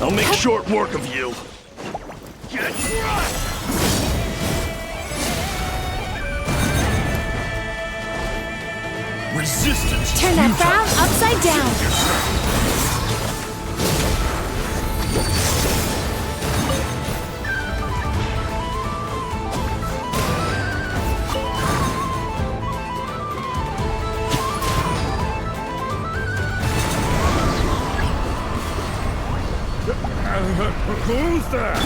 I'll make short work of you. Get crushed! Resistance. Turn that frown upside down. Who's that?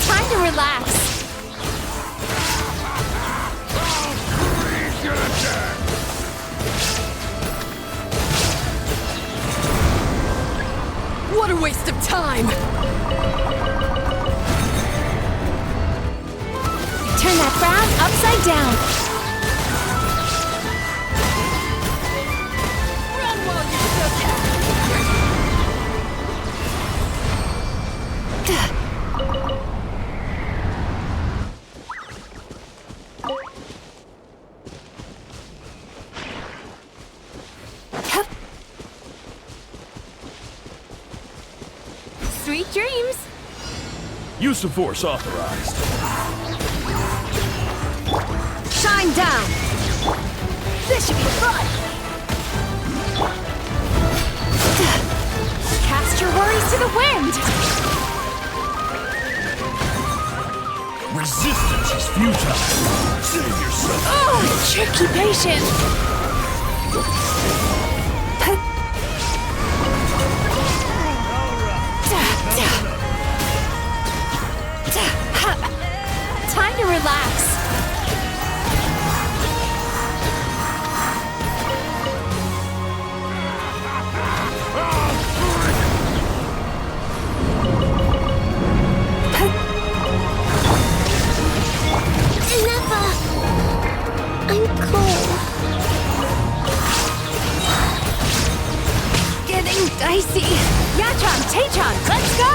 Time to relax. What a waste of time! Turn that frown upside down. Run while you still can. Sweet dreams! Use of force authorized. Shine down! This should be fun! Cast your worries to the wind! Resistance is futile. Save yourself. Oh, tricky patient! Time to relax. I'm cold. Getting dicey. Yatron, Tatron, let's go!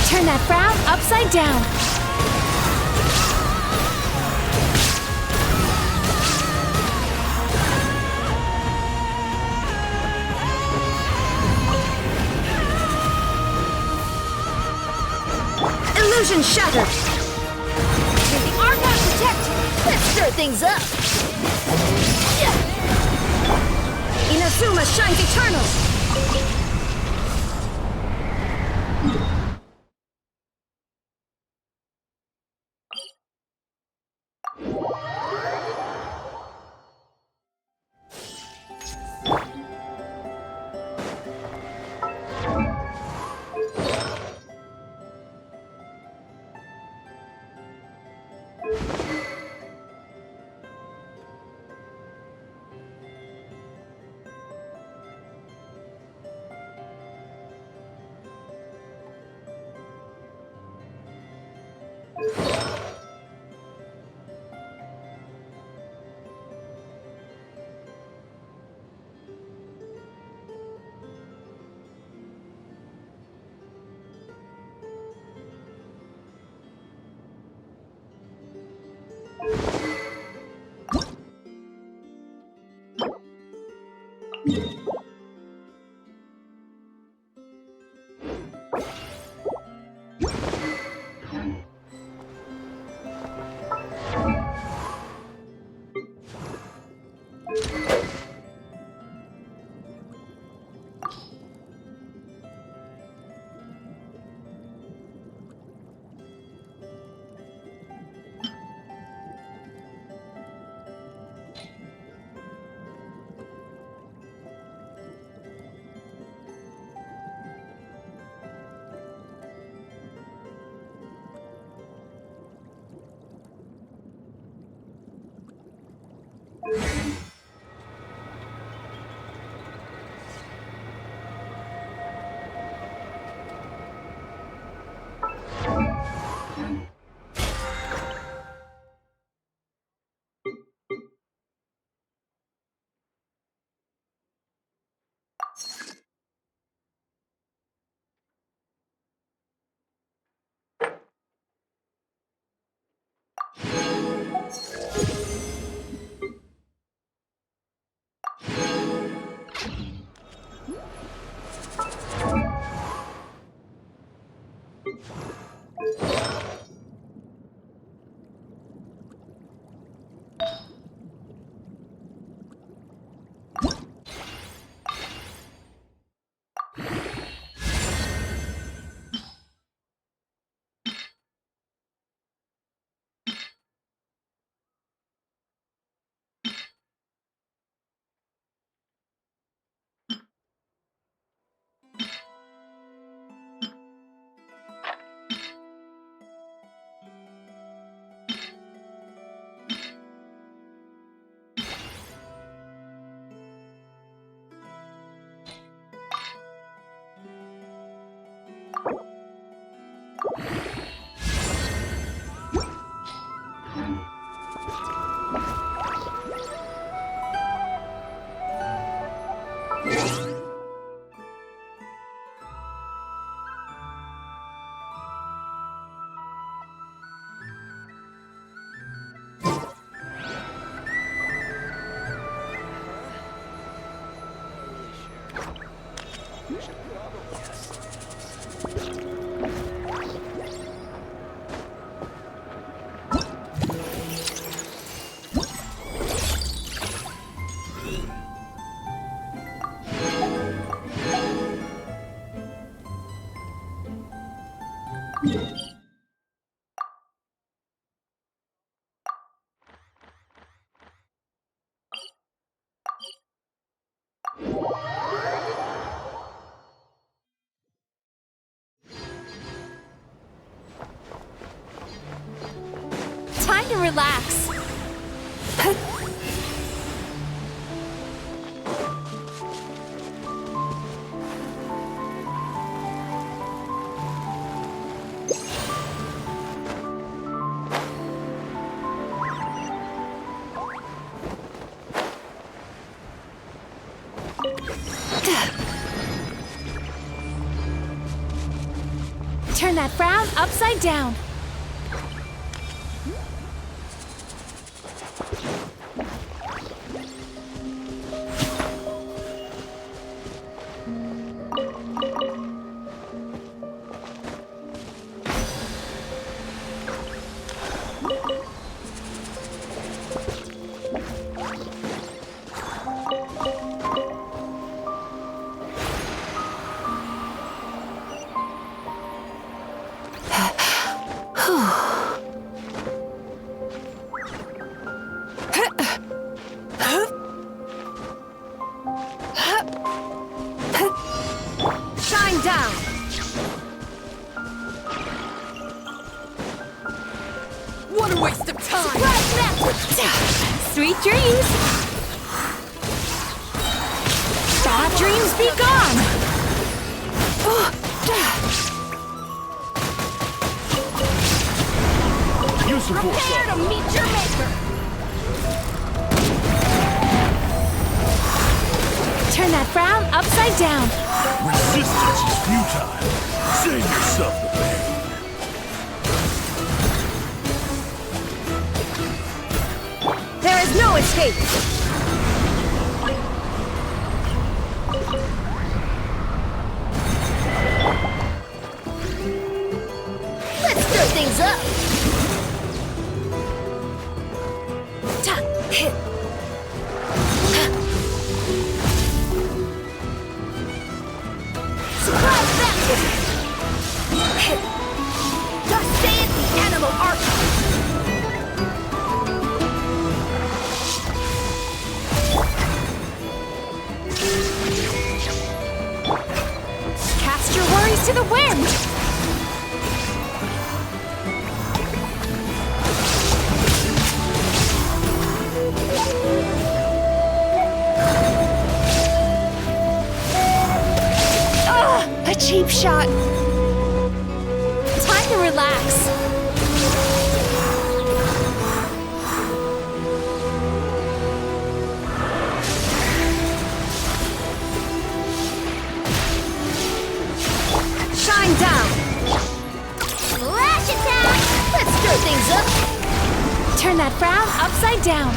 Turn that frown upside down. Illusion shattered. May the Argon protect you. Let's stir things up. Inazuma shines eternal. Time to relax. Turn that frown upside down. Shine down. What a waste of time! Surprise message. Sweet dreams. Bad dreams be gone. Use the force. Prepare to meet your maker. Turn that frown upside down. Resistance is futile. Save yourself the pain. There is no escape. Let's stir things up. Ta, hit. Surprise baptism. Hit. Thus saith the animal archive. Cast your worries to the wind! Ugh, a cheap shot. Time to relax. Shine down. Flash attack! Let's stir things up. Turn that frown upside down.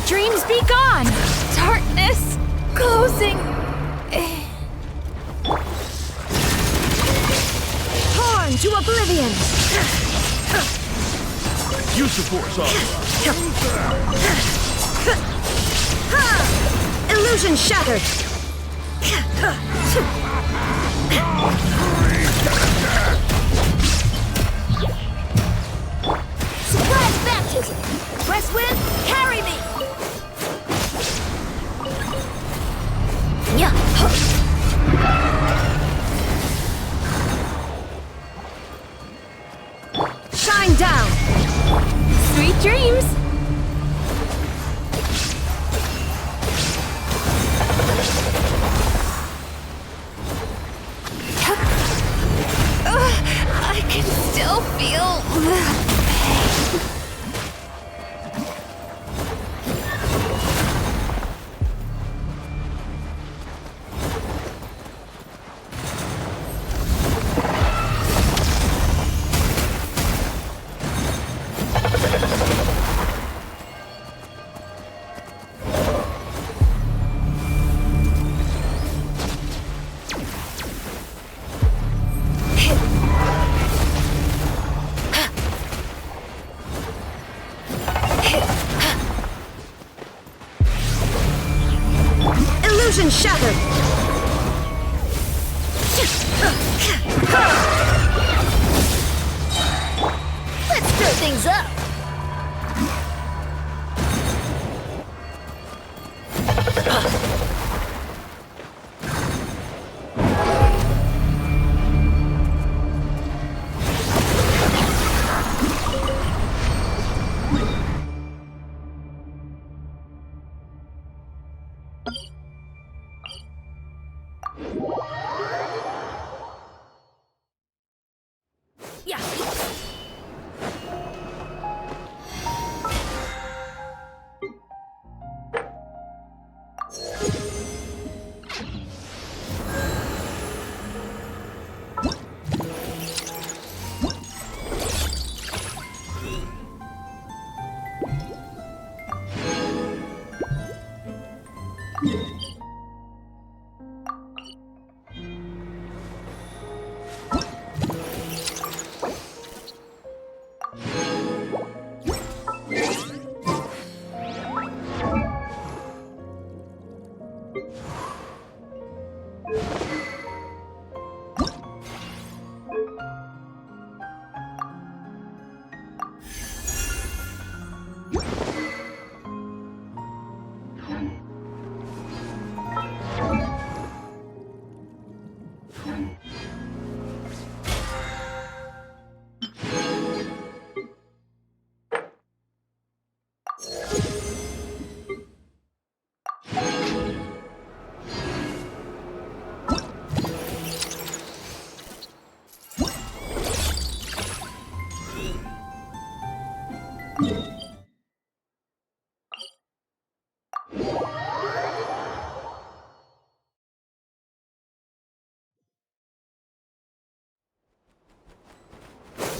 dreams be gone! Darkness closing. Torn to oblivion! Use the force on. Illusion shattered! Surprise baptism! West Wind, carry me! Yeah. Shine down! Sweet dreams! I can still feel the pain. Illusion shattered! Let's stir things up! Yeah.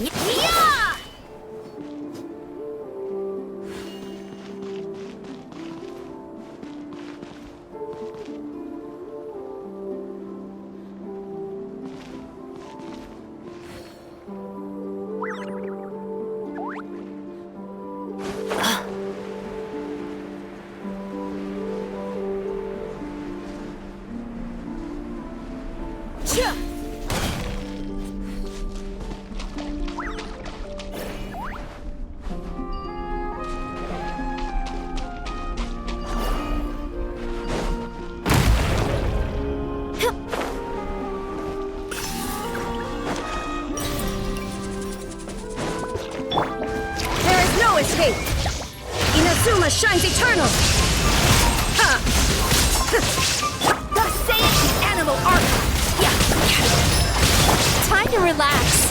Yeah! Escape! Inazuma shines eternal! Ha! Thus saith the animal art! Yeah! Time to relax!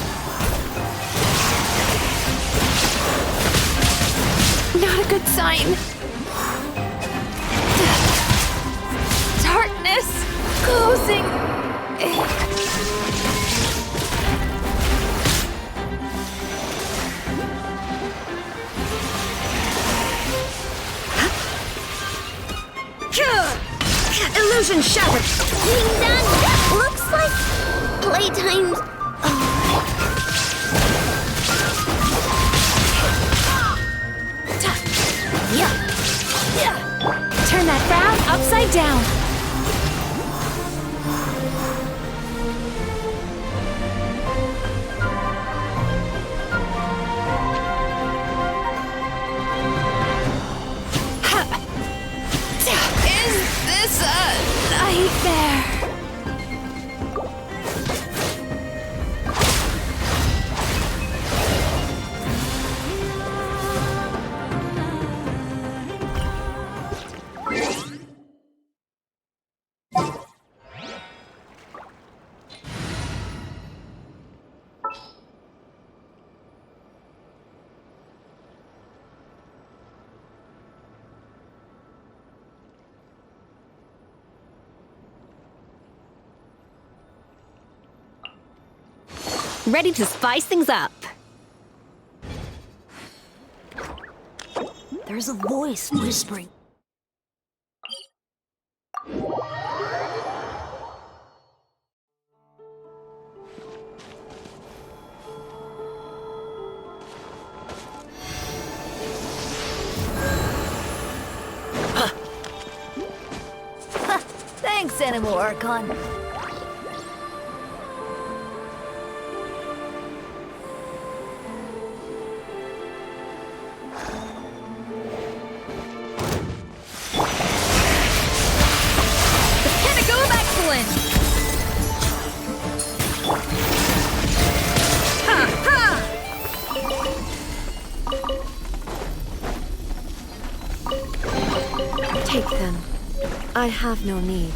Not a good sign. Darkness closing. Illusion shattered! Ding dong! Looks like playtime's Turn that frown upside down. Is this a nightmare? Ready to spice things up. There's a voice whispering. Thanks, Animal Archon. Pinnacle of excellence! Ha ha! Take them. I have no need.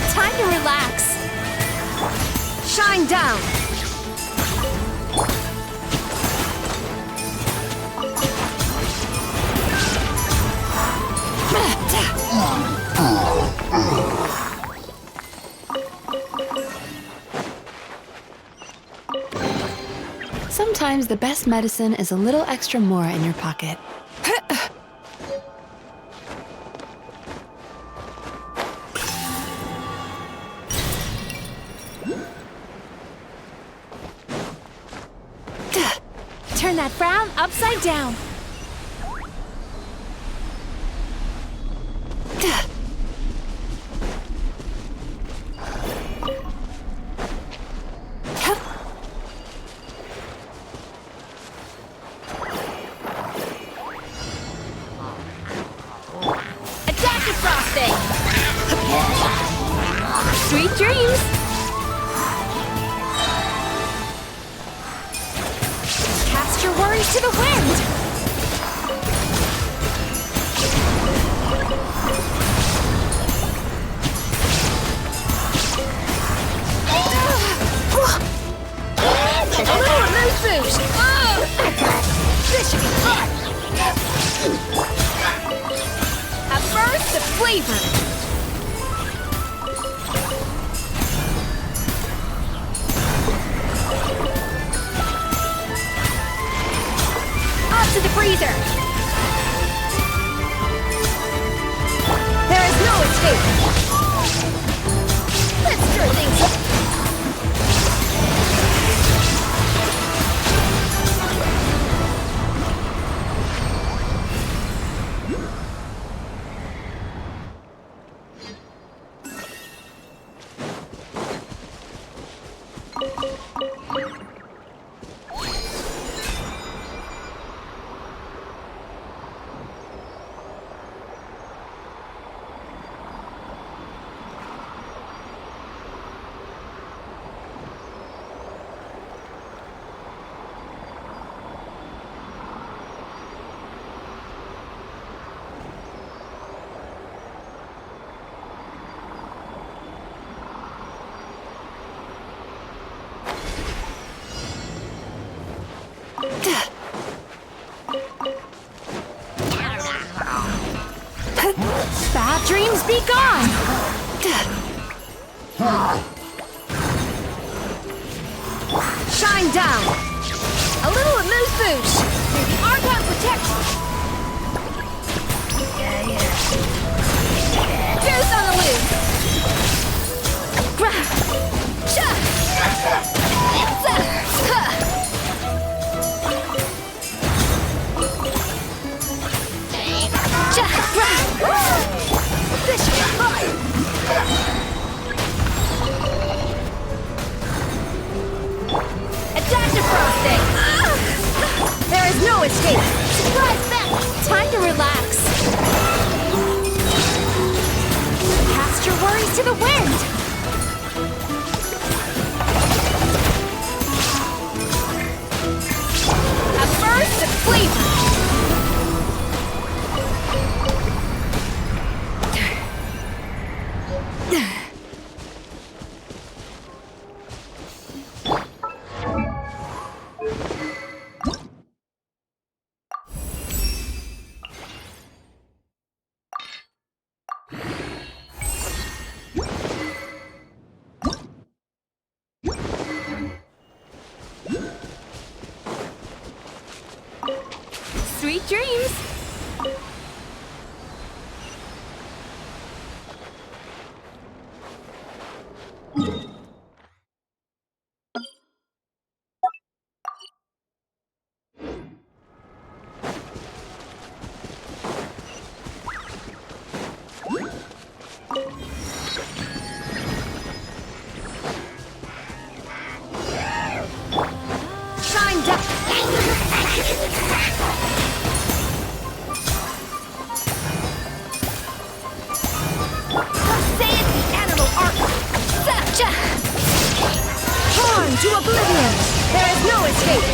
Time to relax. Shine down. Sometimes the best medicine is a little extra more in your pocket. Turn that frown upside down. Sweet dreams! Cast your worries to the wind! A little moose boost! This should be fun! A burst of flavor! To the freezer! There is no escape! Let's stir things up! Bad dreams be gone! Shine down! A little amuse bouche! Argon protection! Juice on the loose! This should be fun! A dash of frosting! There is no escape! Surprise back! Time to relax! Cast your worries to the wind! A burst of flavor! Sweet dreams! Shine down! To oblivion! There is no escape!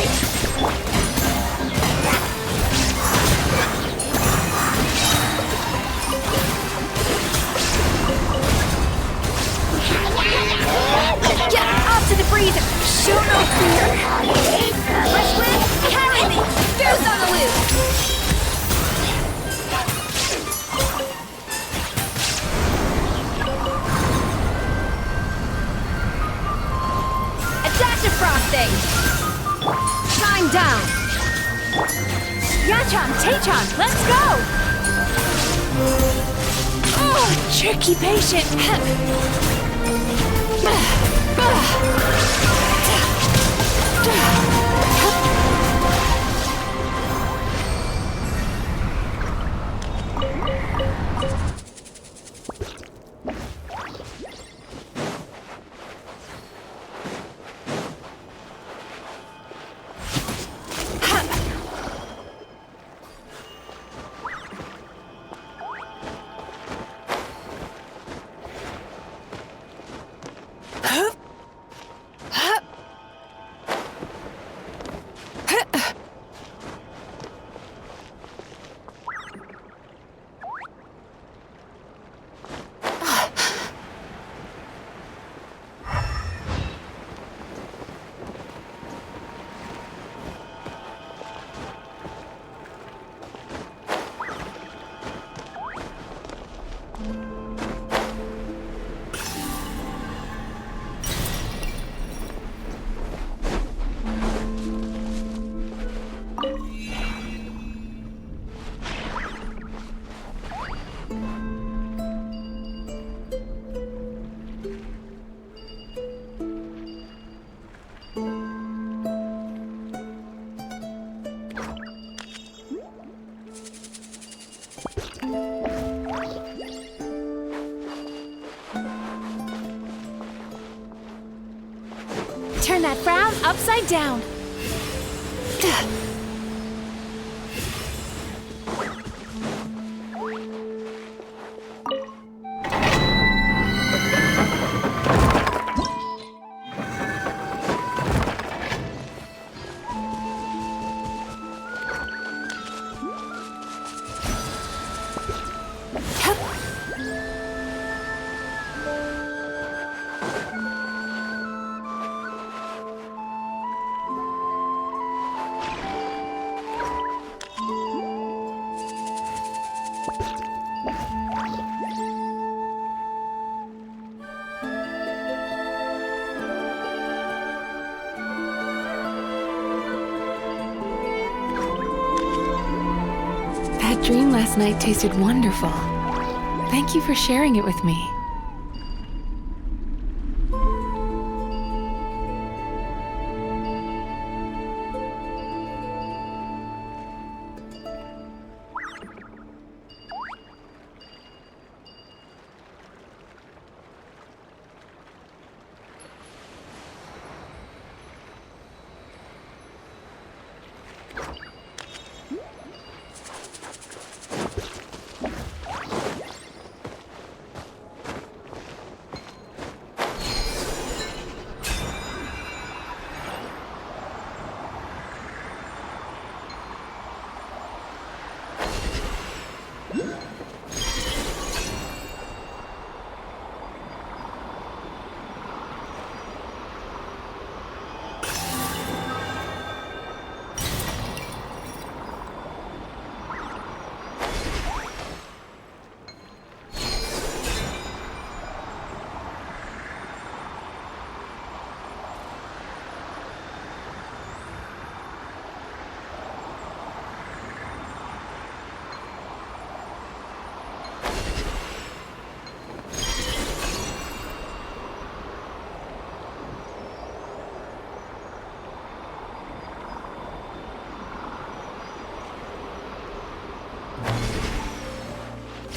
Get up to the freezer! Show no fear! Fresh wind, carry me! Goose on the loose! Frosting! Shutting down! Yachan, Taechan, let's go! Oh, tricky patient! Turn that frown upside down. That dream last night tasted wonderful. Thank you for sharing it with me.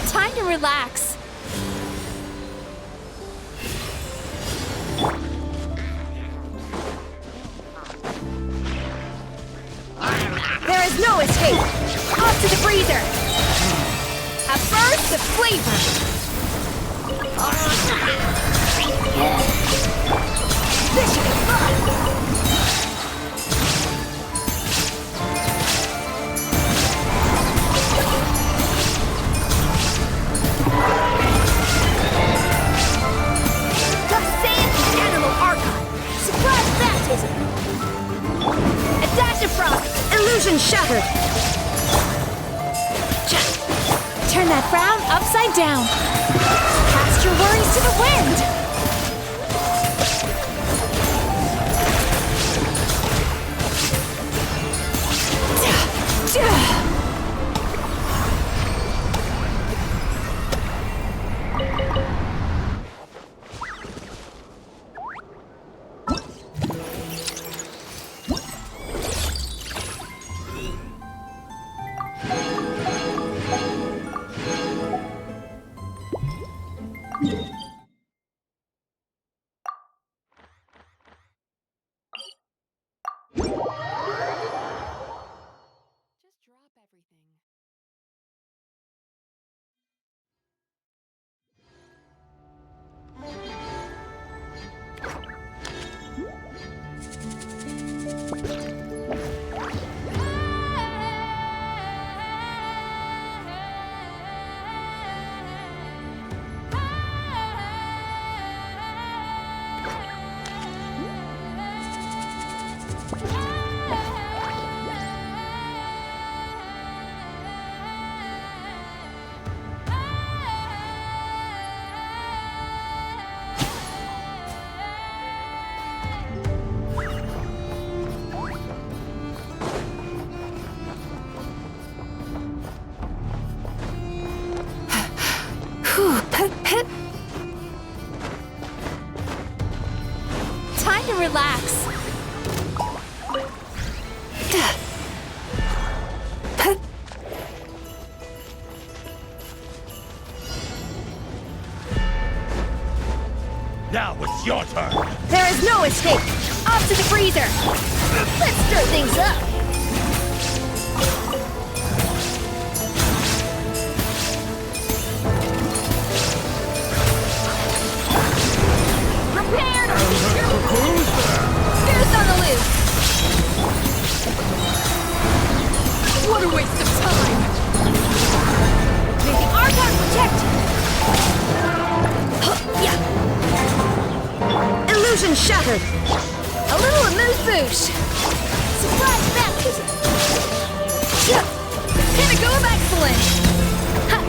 Time to relax. There is no escape! Off to the freezer! A burst of flavor! This should be fun! The Sand Animal Archon! Surprise baptism! A dash of frost! Illusion shattered! Turn that frown upside down. Cast your worries to the wind. Time to relax. Now it's your turn. There is no escape! Off to the freezer! Let's stir things up! Prepared! Spears on the loose! What a waste of time! May the Archon protect you! Yeah. Illusion shattered! A little amuse-bouche! Surprise baptism! Pinnacle of excellence! Ha.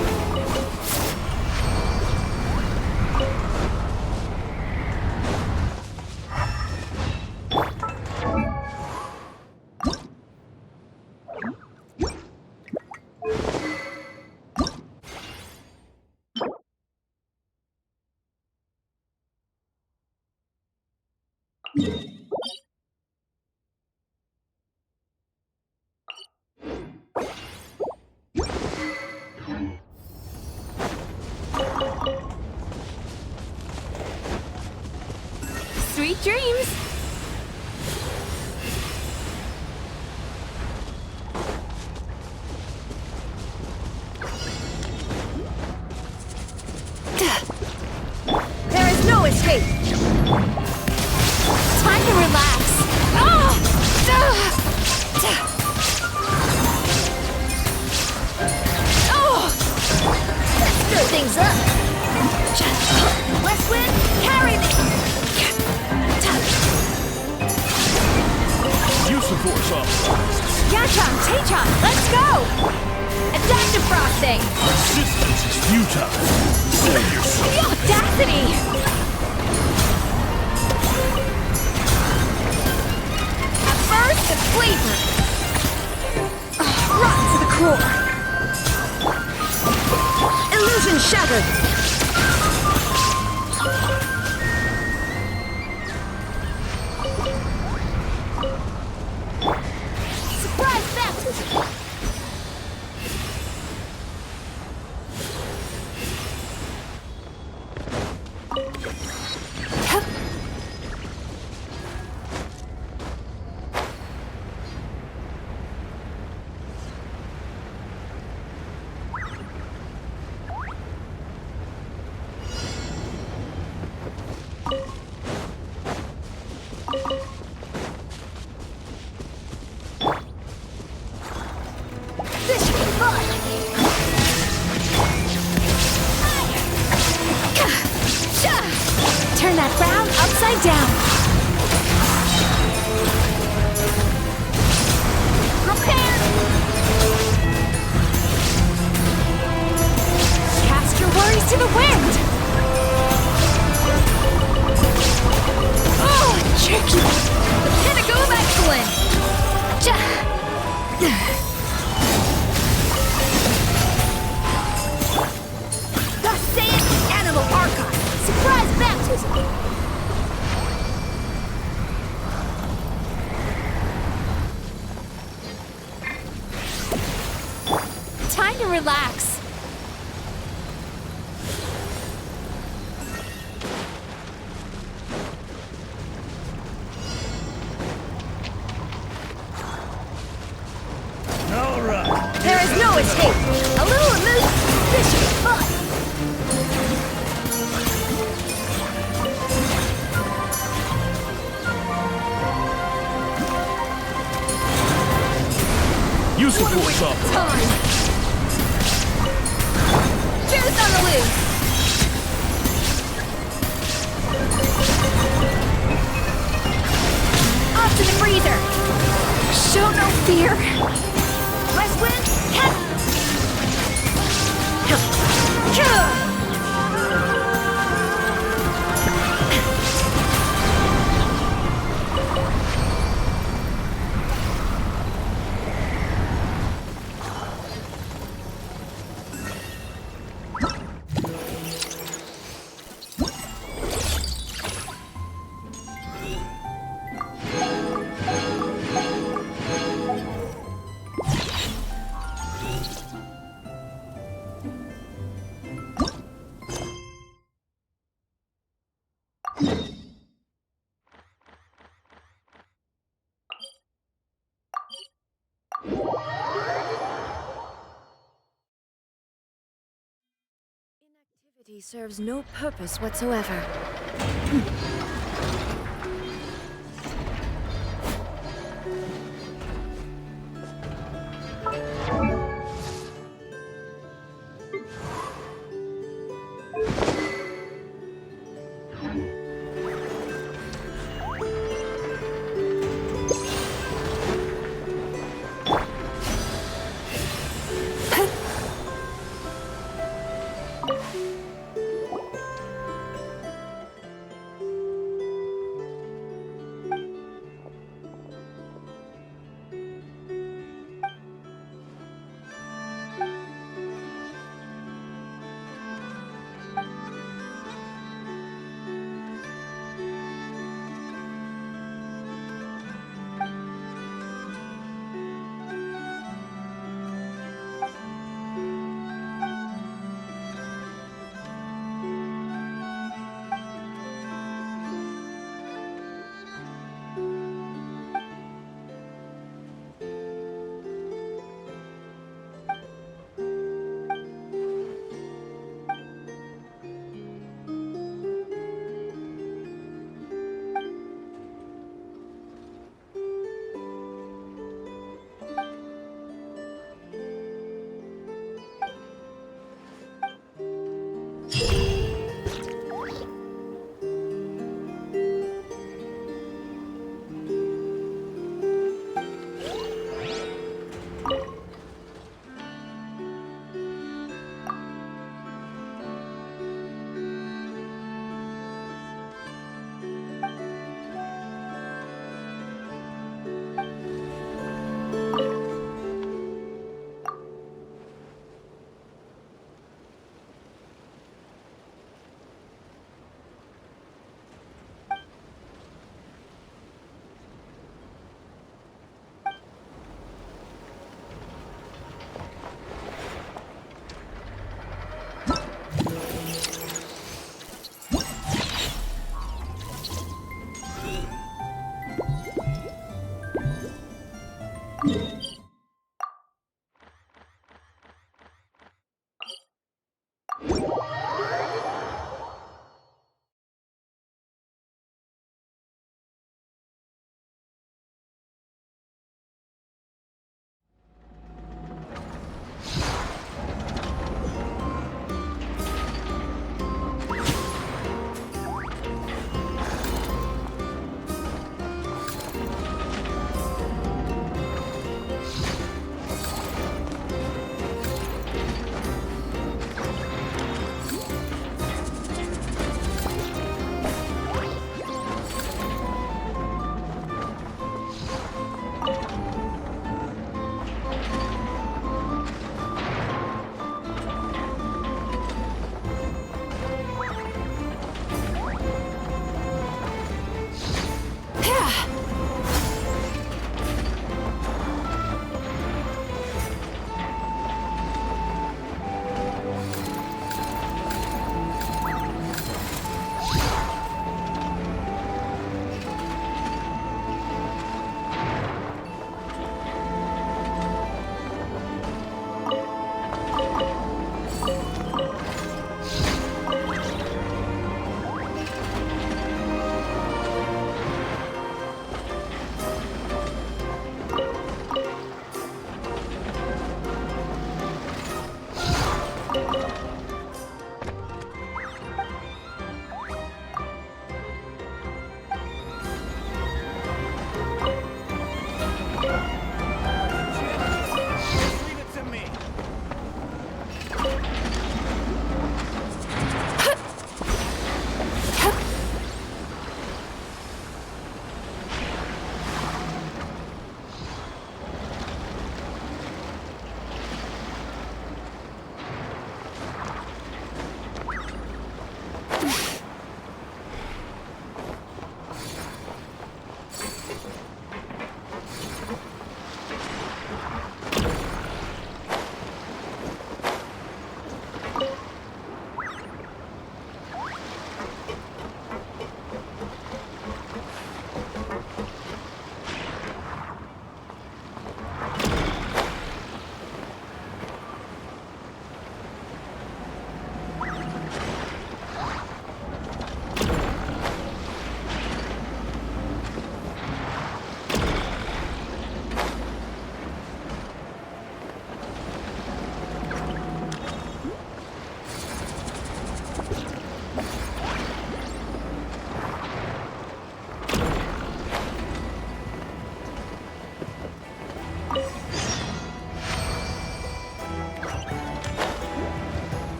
Sweet dreams. There is no escape! Time to relax. Oh! Let's stir things up! West Wind, carry me! Use the force authorized. Yachan, Tachan, let's go! Adaptive frosting! Resistance is futile. Save yourself. The audacity! At first, the flavor! Rot to the core! Illusion shattered! Surprise baptism! This should be fun! Turn that frown upside down. Prepare! Cast your worries to the wind. Oh, tricky. The pinnacle of excellence! Thus saith Animal Archon! Surprise baptism! Time to relax. All right. There is no escape! A little amuse! This should be fun! You support something. Time! Juice on the loose! Off to the freezer! Show no fear. West wind, catch! Inactivity serves no purpose whatsoever.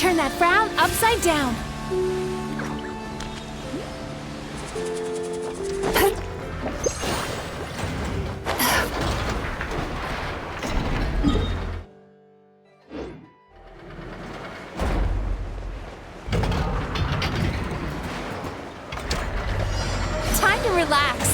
Turn that frown upside down. Time to relax.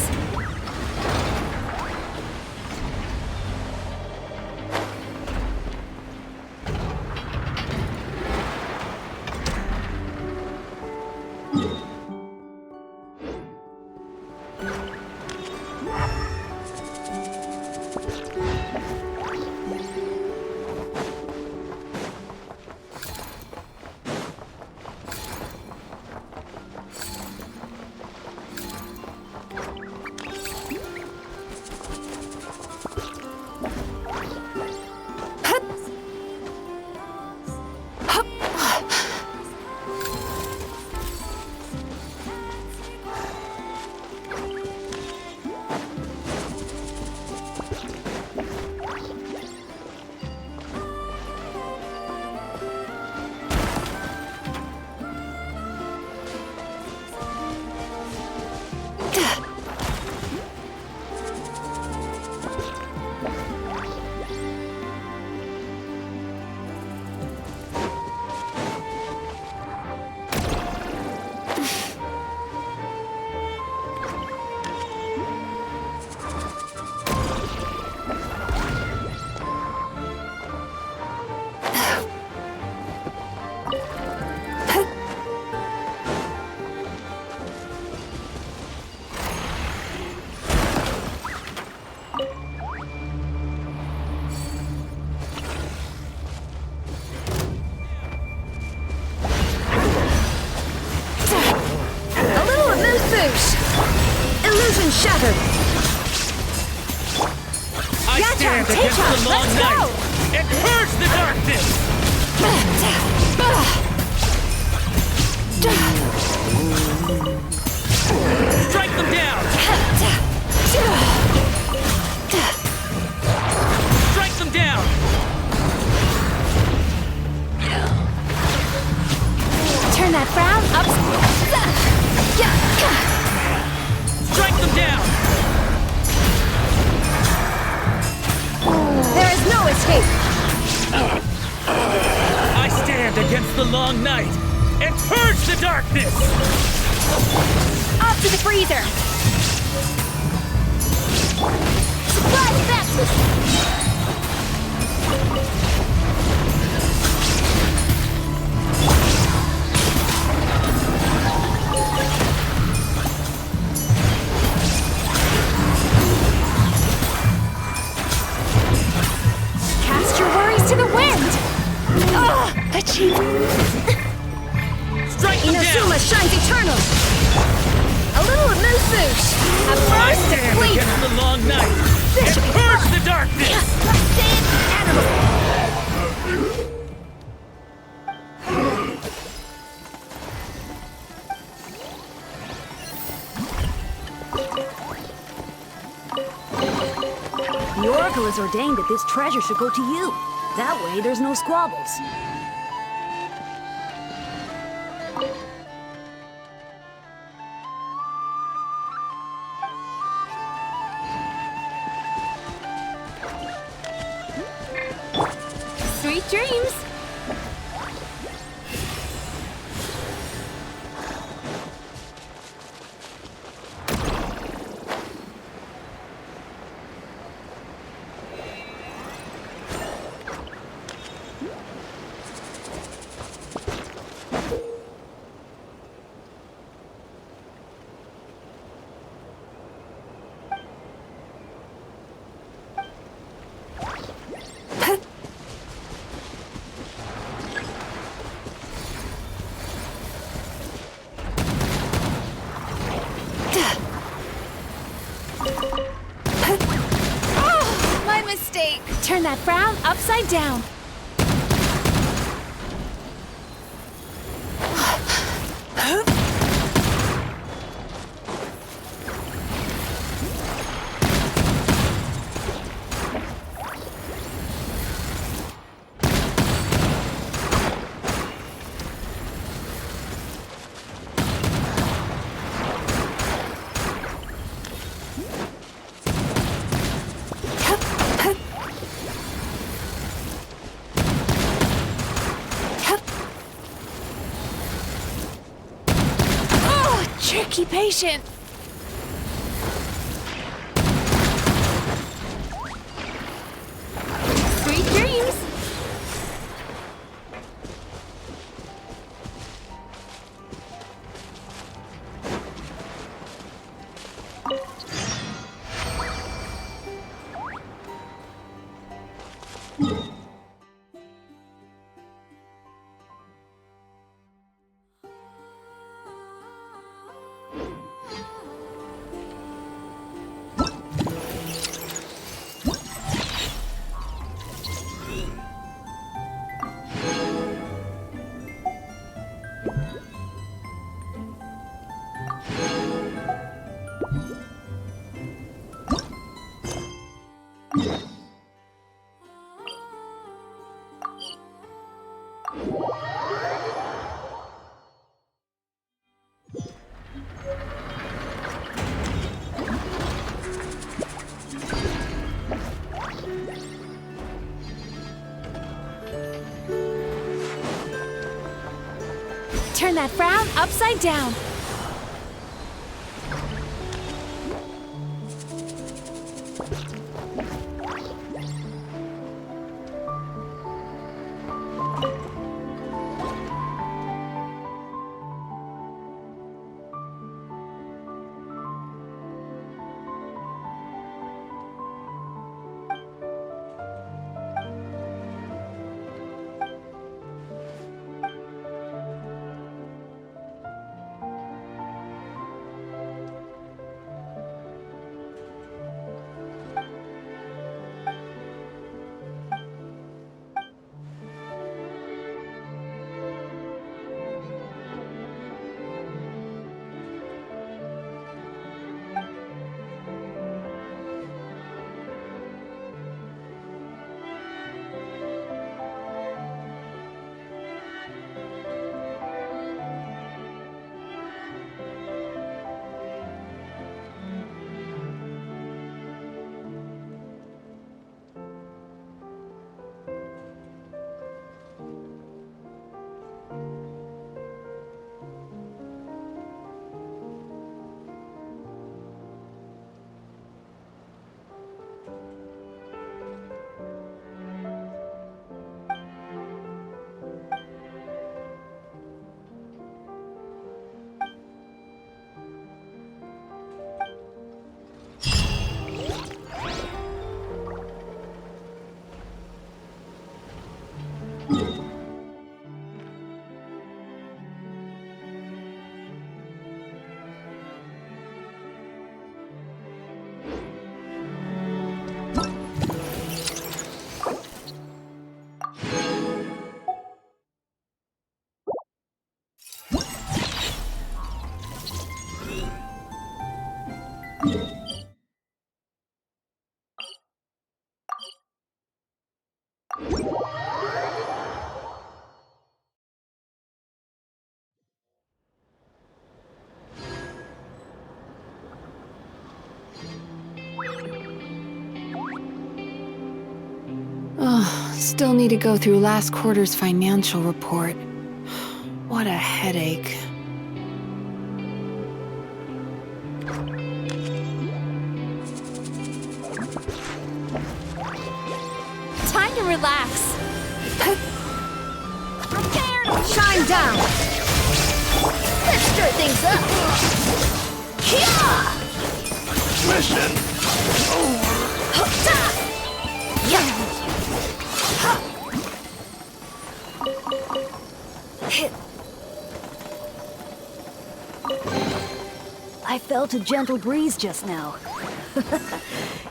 Illusion shattered! I stand against the long night and purge the darkness! Strike them down! Strike them down! Turn that frown up. Strike them down! There is no escape! I stand against the long night and purge the darkness! Up to the freezer. Surprise baptism! Cast your worries to the wind. Achieve. Strike them Inazuma down! shines eternal! A little of Musush! A I burst of stand fleet! against the long night and purge the darkness! Sand animal! The Oracle has ordained that this treasure should go to you. That way, there's no squabbles. Sweet dreams. Oh, my mistake. Turn that frown upside down. Tricky patient. Sweet dreams! Turn that frown upside down. Still need to go through last quarter's financial report. What a headache. Time to relax. Prepared! Shine down! Let's stir things up! Kia! Mission over. I felt a gentle breeze just now.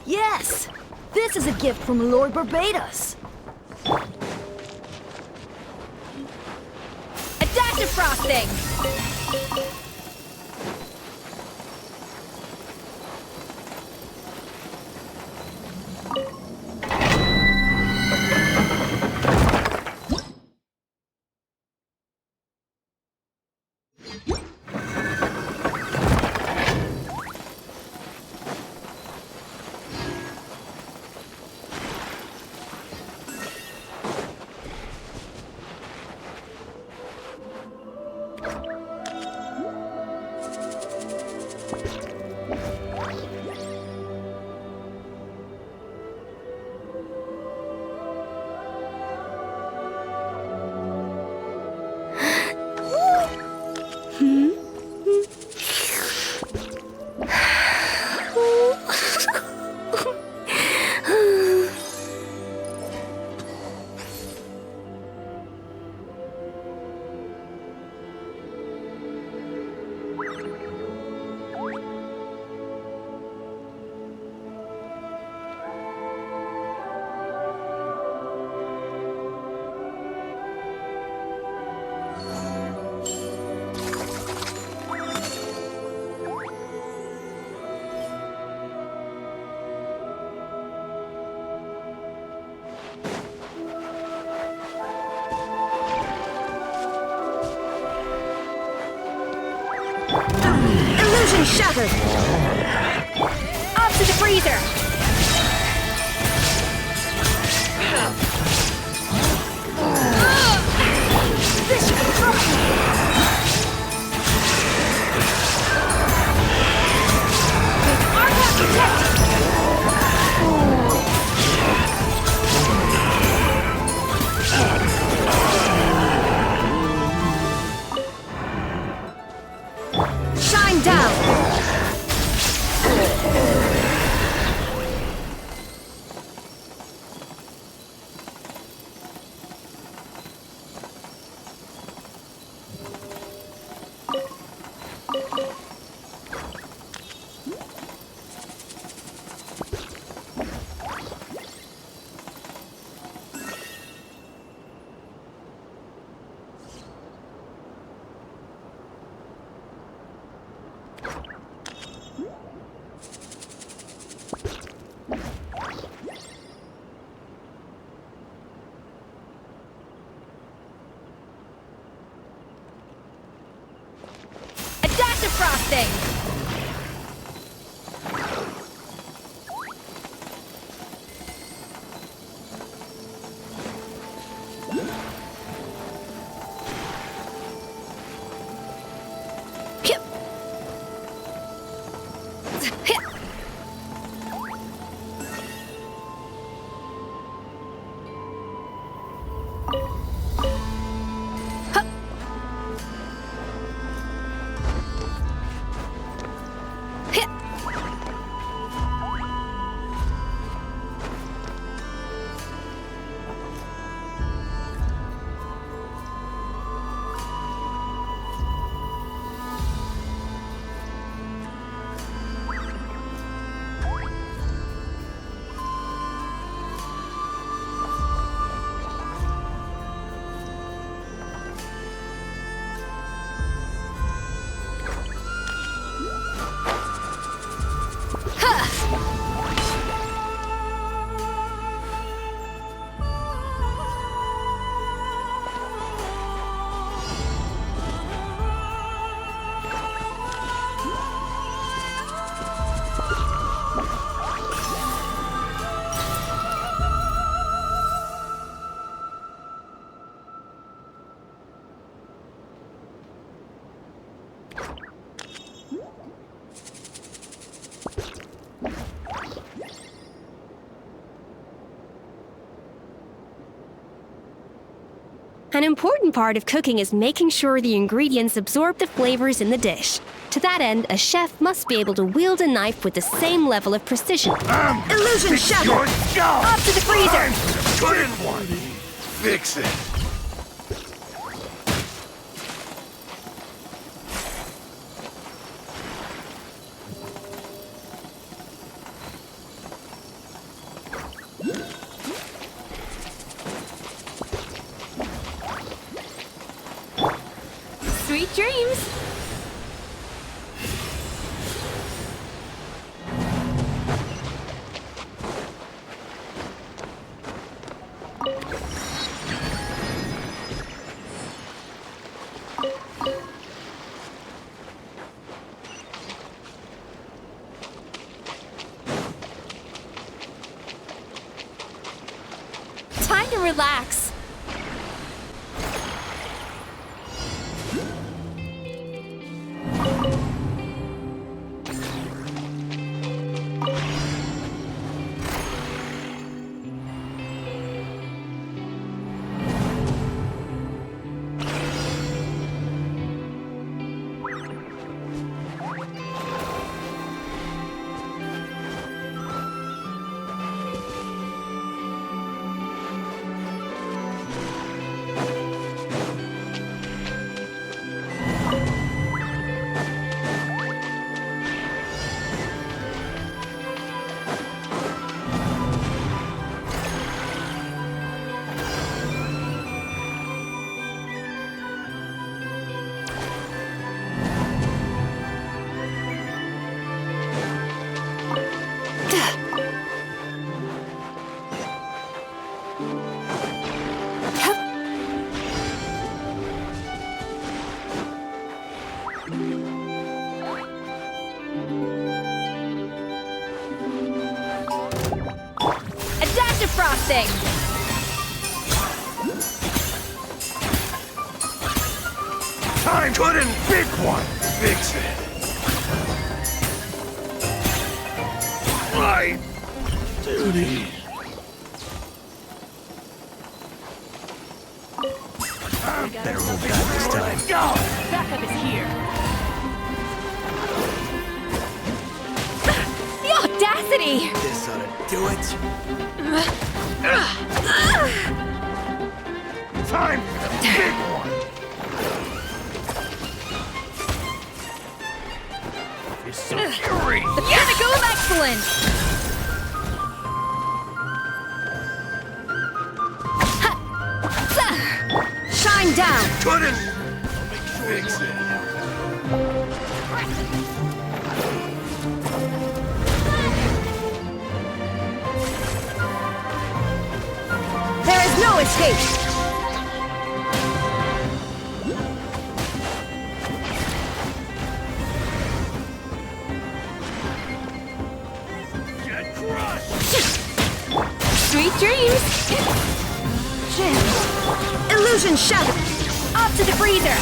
Yes! This is a gift from Lord Barbados. A dash of frosting! Illusion shattered! Up to the freezer! This should be Archive protect! Shine down! Frosting! An important part of cooking is making sure the ingredients absorb the flavors in the dish. To that end, a chef must be able to wield a knife with the same level of precision. Illusion shattered! Up to the freezer! Good one. Fix it. Sweet dreams! Time to relax. frosting! Time couldn't pick one. Fix it. My duty. Better hold back this time. Go! Backup is here. The audacity! This ought to do it. Time for the big one. It's so fury. The pinnacle of excellence! Shine down! Couldn't fix it. There is no escape! Get crushed. Sweet dreams! Gems! Illusion shattered! Off to the freezer!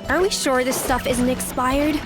Are we sure this stuff isn't expired?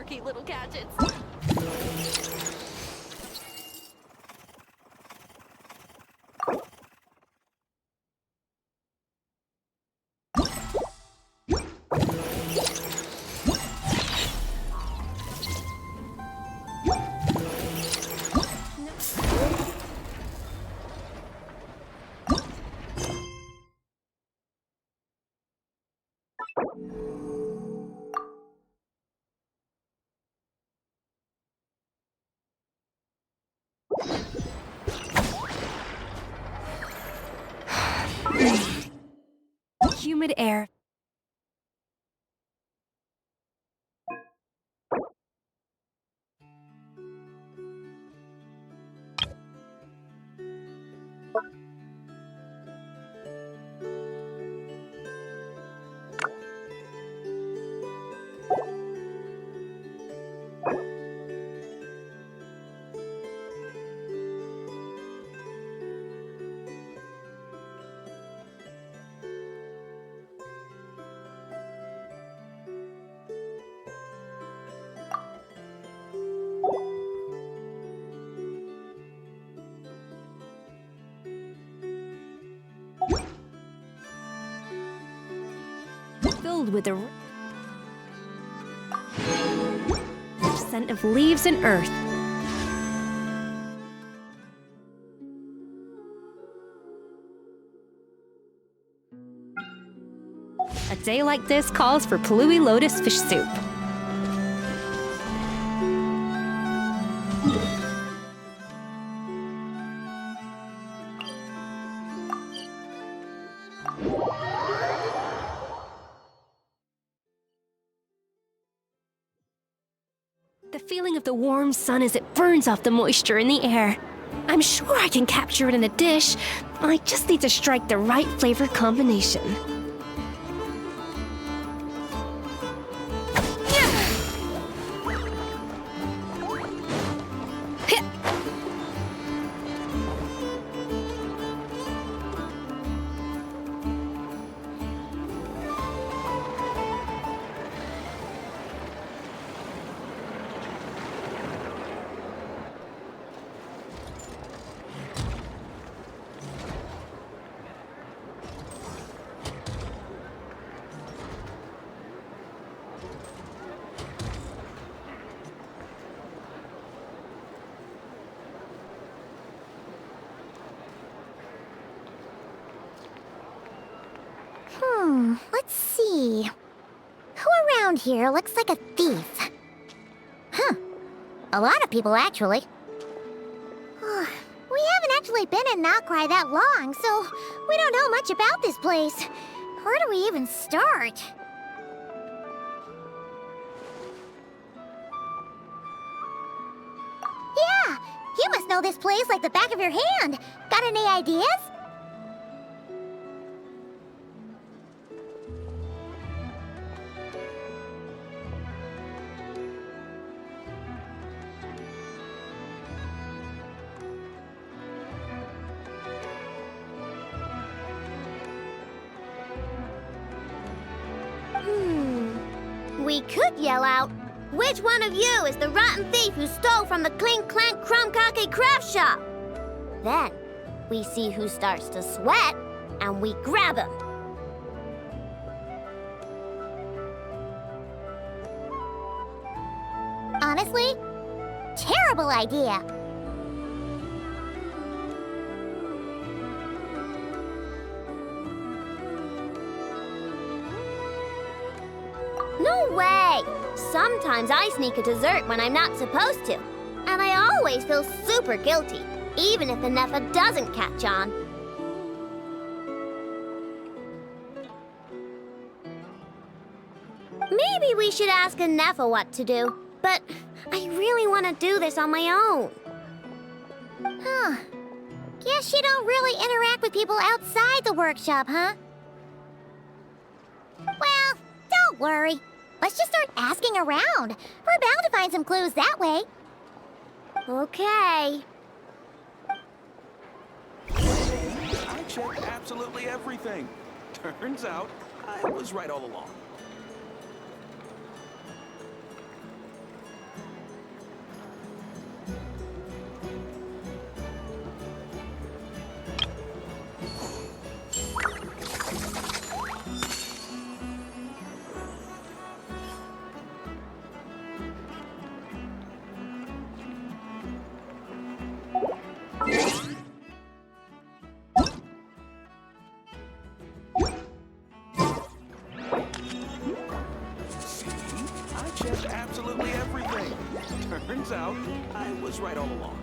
quirky little gadgets. Humid air. Filled with a scent of leaves and earth. A day like this calls for Palui Lotus fish soup. The feeling of the warm sun as it burns off the moisture in the air. I'm sure I can capture it in a dish. I just need to strike the right flavor combination. Let's see. Who around here looks like a thief? Huh. A lot of people, actually. We haven't actually been in Nokrai that long, so we don't know much about this place. Where do we even start? Yeah, you must know this place like the back of your hand. Got any ideas? We could yell out, "Which one of you is the rotten thief who stole from the Clink Clank Crumb-Kake craft shop?" Then, we see who starts to sweat, and we grab him. Honestly, terrible idea. No way! Sometimes I sneak a dessert when I'm not supposed to. And I always feel super guilty, even if the Neffa doesn't catch on. Maybe we should ask a Neffa what to do, but I really want to do this on my own. Huh. Guess you don't really interact with people outside the workshop, huh? Well, don't worry. Let's just start asking around. We're bound to find some clues that way. Okay. I checked absolutely everything. Turns out, I was right all along. checked absolutely everything. Turns out, I was right all along.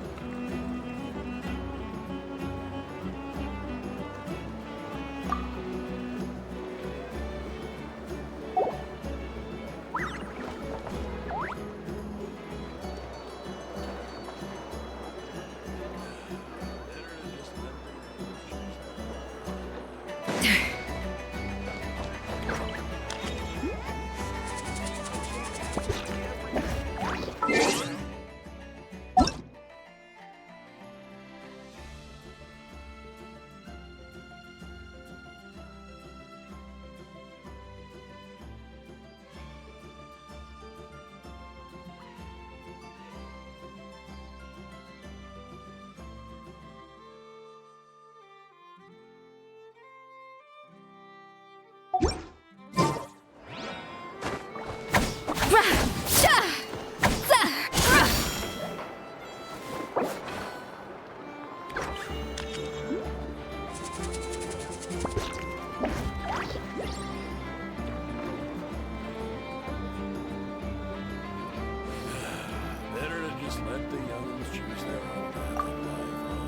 Better to just let the young'uns choose their own path in life, huh?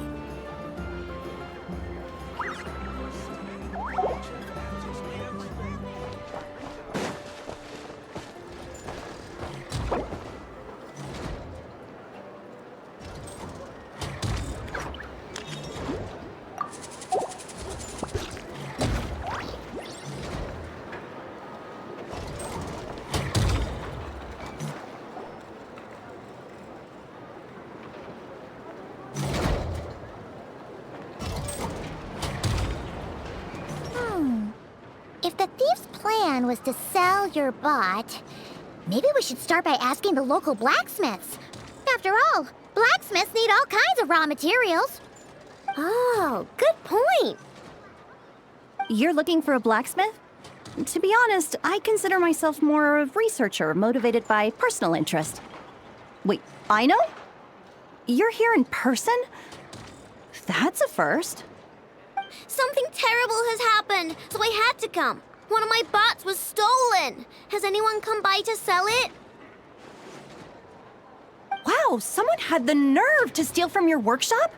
If the thief's plan was to sell your bot, maybe we should start by asking the local blacksmiths. After all, blacksmiths need all kinds of raw materials. Oh, good point. You're looking for a blacksmith? To be honest, I consider myself more a researcher motivated by personal interest. Wait, I know? You're here in person? That's a first. Something terrible has happened, so I had to come. One of my bots was stolen. Has anyone come by to sell it? Wow, someone had the nerve to steal from your workshop?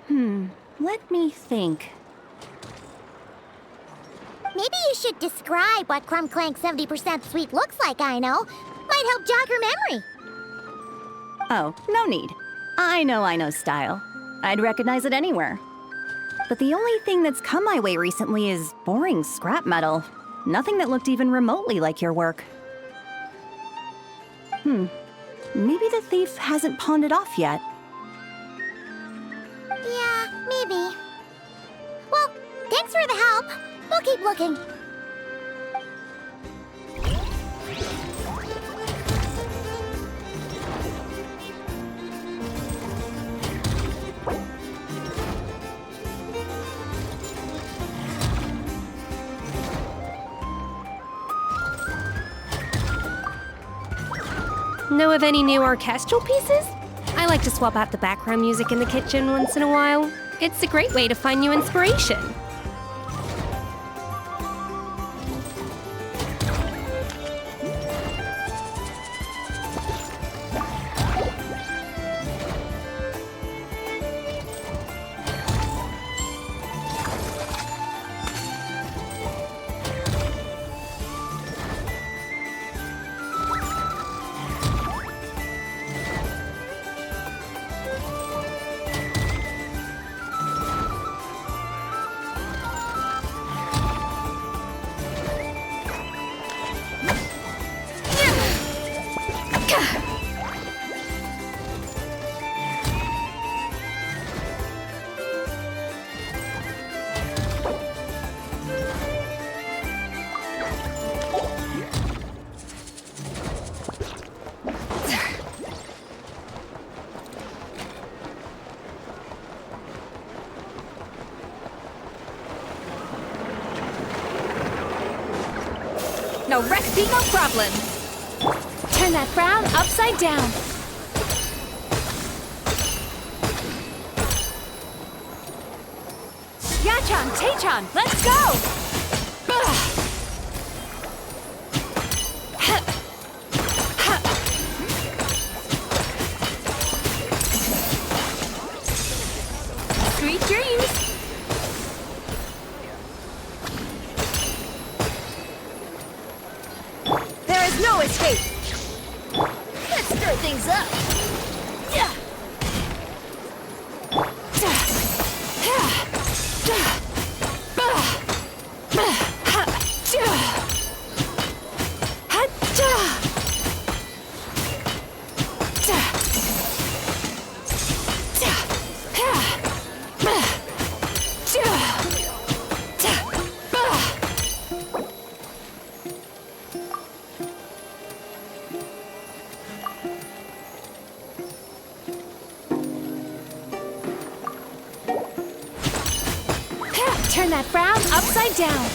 Let me think. Maybe you should describe what Crumb Clank 70% sweet looks like, I know. Might help jog your memory. Oh, no need. I know style. I'd recognize it anywhere. But the only thing that's come my way recently is boring scrap metal. Nothing that looked even remotely like your work. Maybe the thief hasn't pawned it off yet. Yeah, maybe. Well, thanks for the help. We'll keep looking. Know of any new orchestral pieces? I like to swap out the background music in the kitchen once in a while. It's a great way to find new inspiration. No recipe, no problem. Turn that frown upside down. Yachan, Taechan, let's go! There's no escape! Let's stir things up! Yeah. Turn that frown upside down.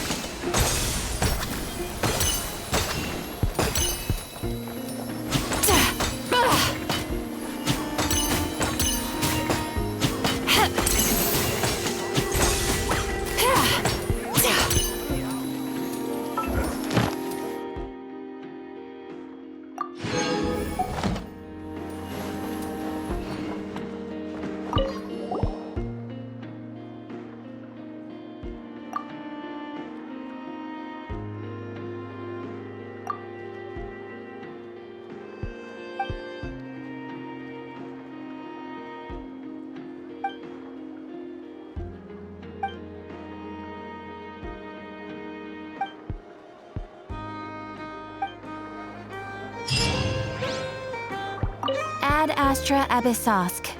Ad Astra Abyssosk.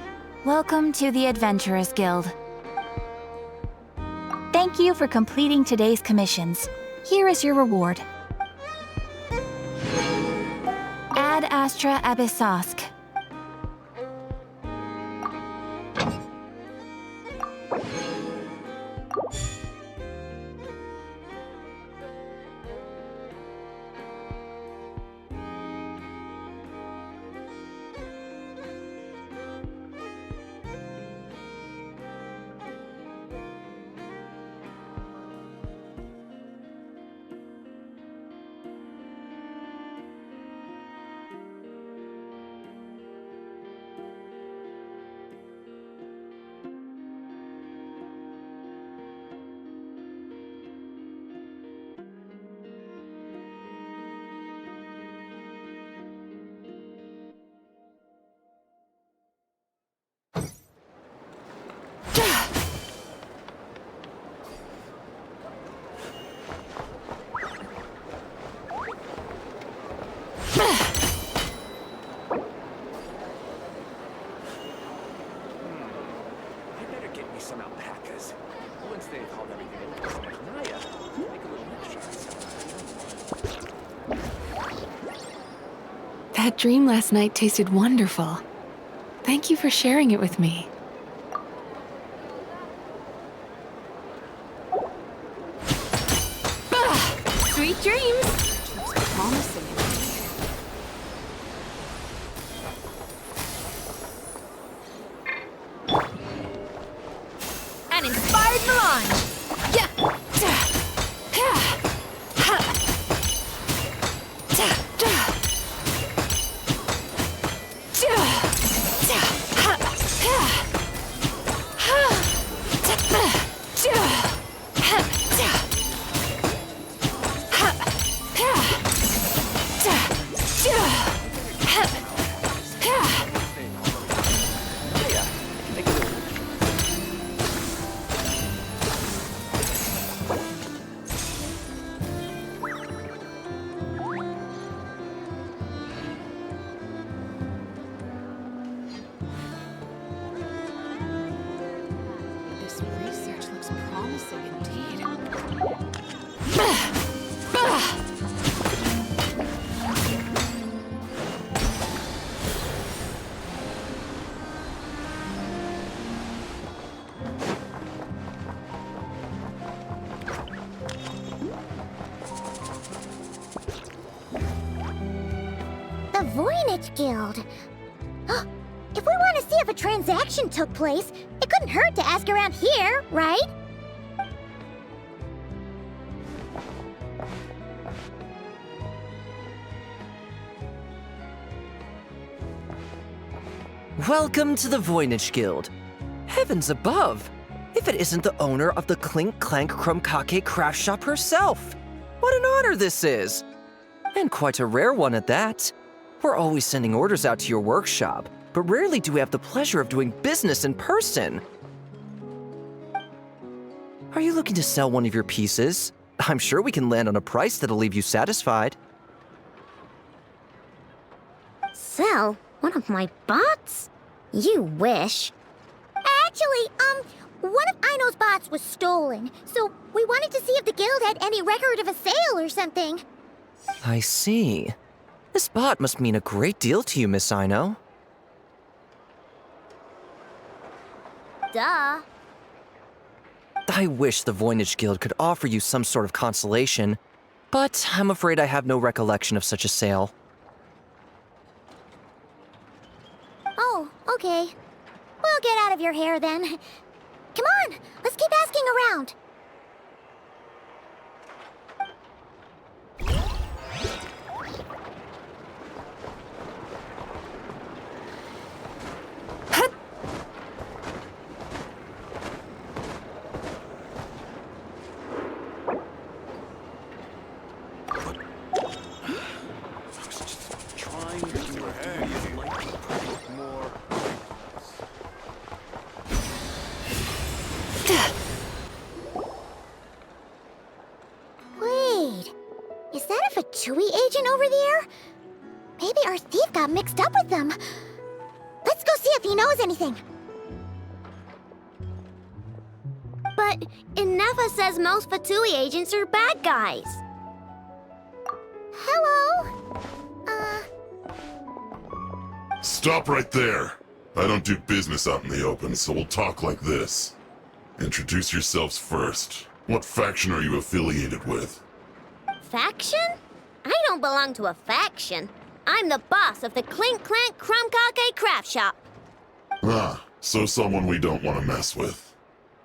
Welcome to the Adventurers Guild. Thank you for completing today's commissions. Here is your reward. Ad Astra Abyssosk. I better get me some alpacas. Once they've hauled everything over to Naya, make a little extra. That dream last night tasted wonderful. Thank you for sharing it with me. Sweet dreams! Promising. An inspired melange! Yeah! This research looks promising indeed. The Voynich Guild. If we want to see if a transaction took place, it couldn't hurt to ask around here, right? Welcome to the Voynich Guild. Heavens above! If it isn't the owner of the Clink Clank Krumkake craft shop herself! What an honor this is! And quite a rare one at that. We're always sending orders out to your workshop, but rarely do we have the pleasure of doing business in person. Are you looking to sell one of your pieces? I'm sure we can land on a price that'll leave you satisfied. Sell one of my bots? You wish. Actually, one of Ino's bots was stolen, so we wanted to see if the guild had any record of a sale or something. I see. This bot must mean a great deal to you, Miss Ino. Duh. I wish the Voynich Guild could offer you some sort of consolation, but I'm afraid I have no recollection of such a sale. Oh, okay. We'll get out of your hair then. Come on, let's keep asking around. Wait, is that a Fatui agent over there? Maybe our thief got mixed up with them. Let's go see if he knows anything. But Inefa says most Fatui agents are bad guys. Hello? Stop right there. I don't do business out in the open, so we'll talk like this. Introduce yourselves first. What faction are you affiliated with? Faction? I don't belong to a faction. I'm the boss of the Clink Clank Crumkake Craft Shop. Ah, so someone we don't want to mess with.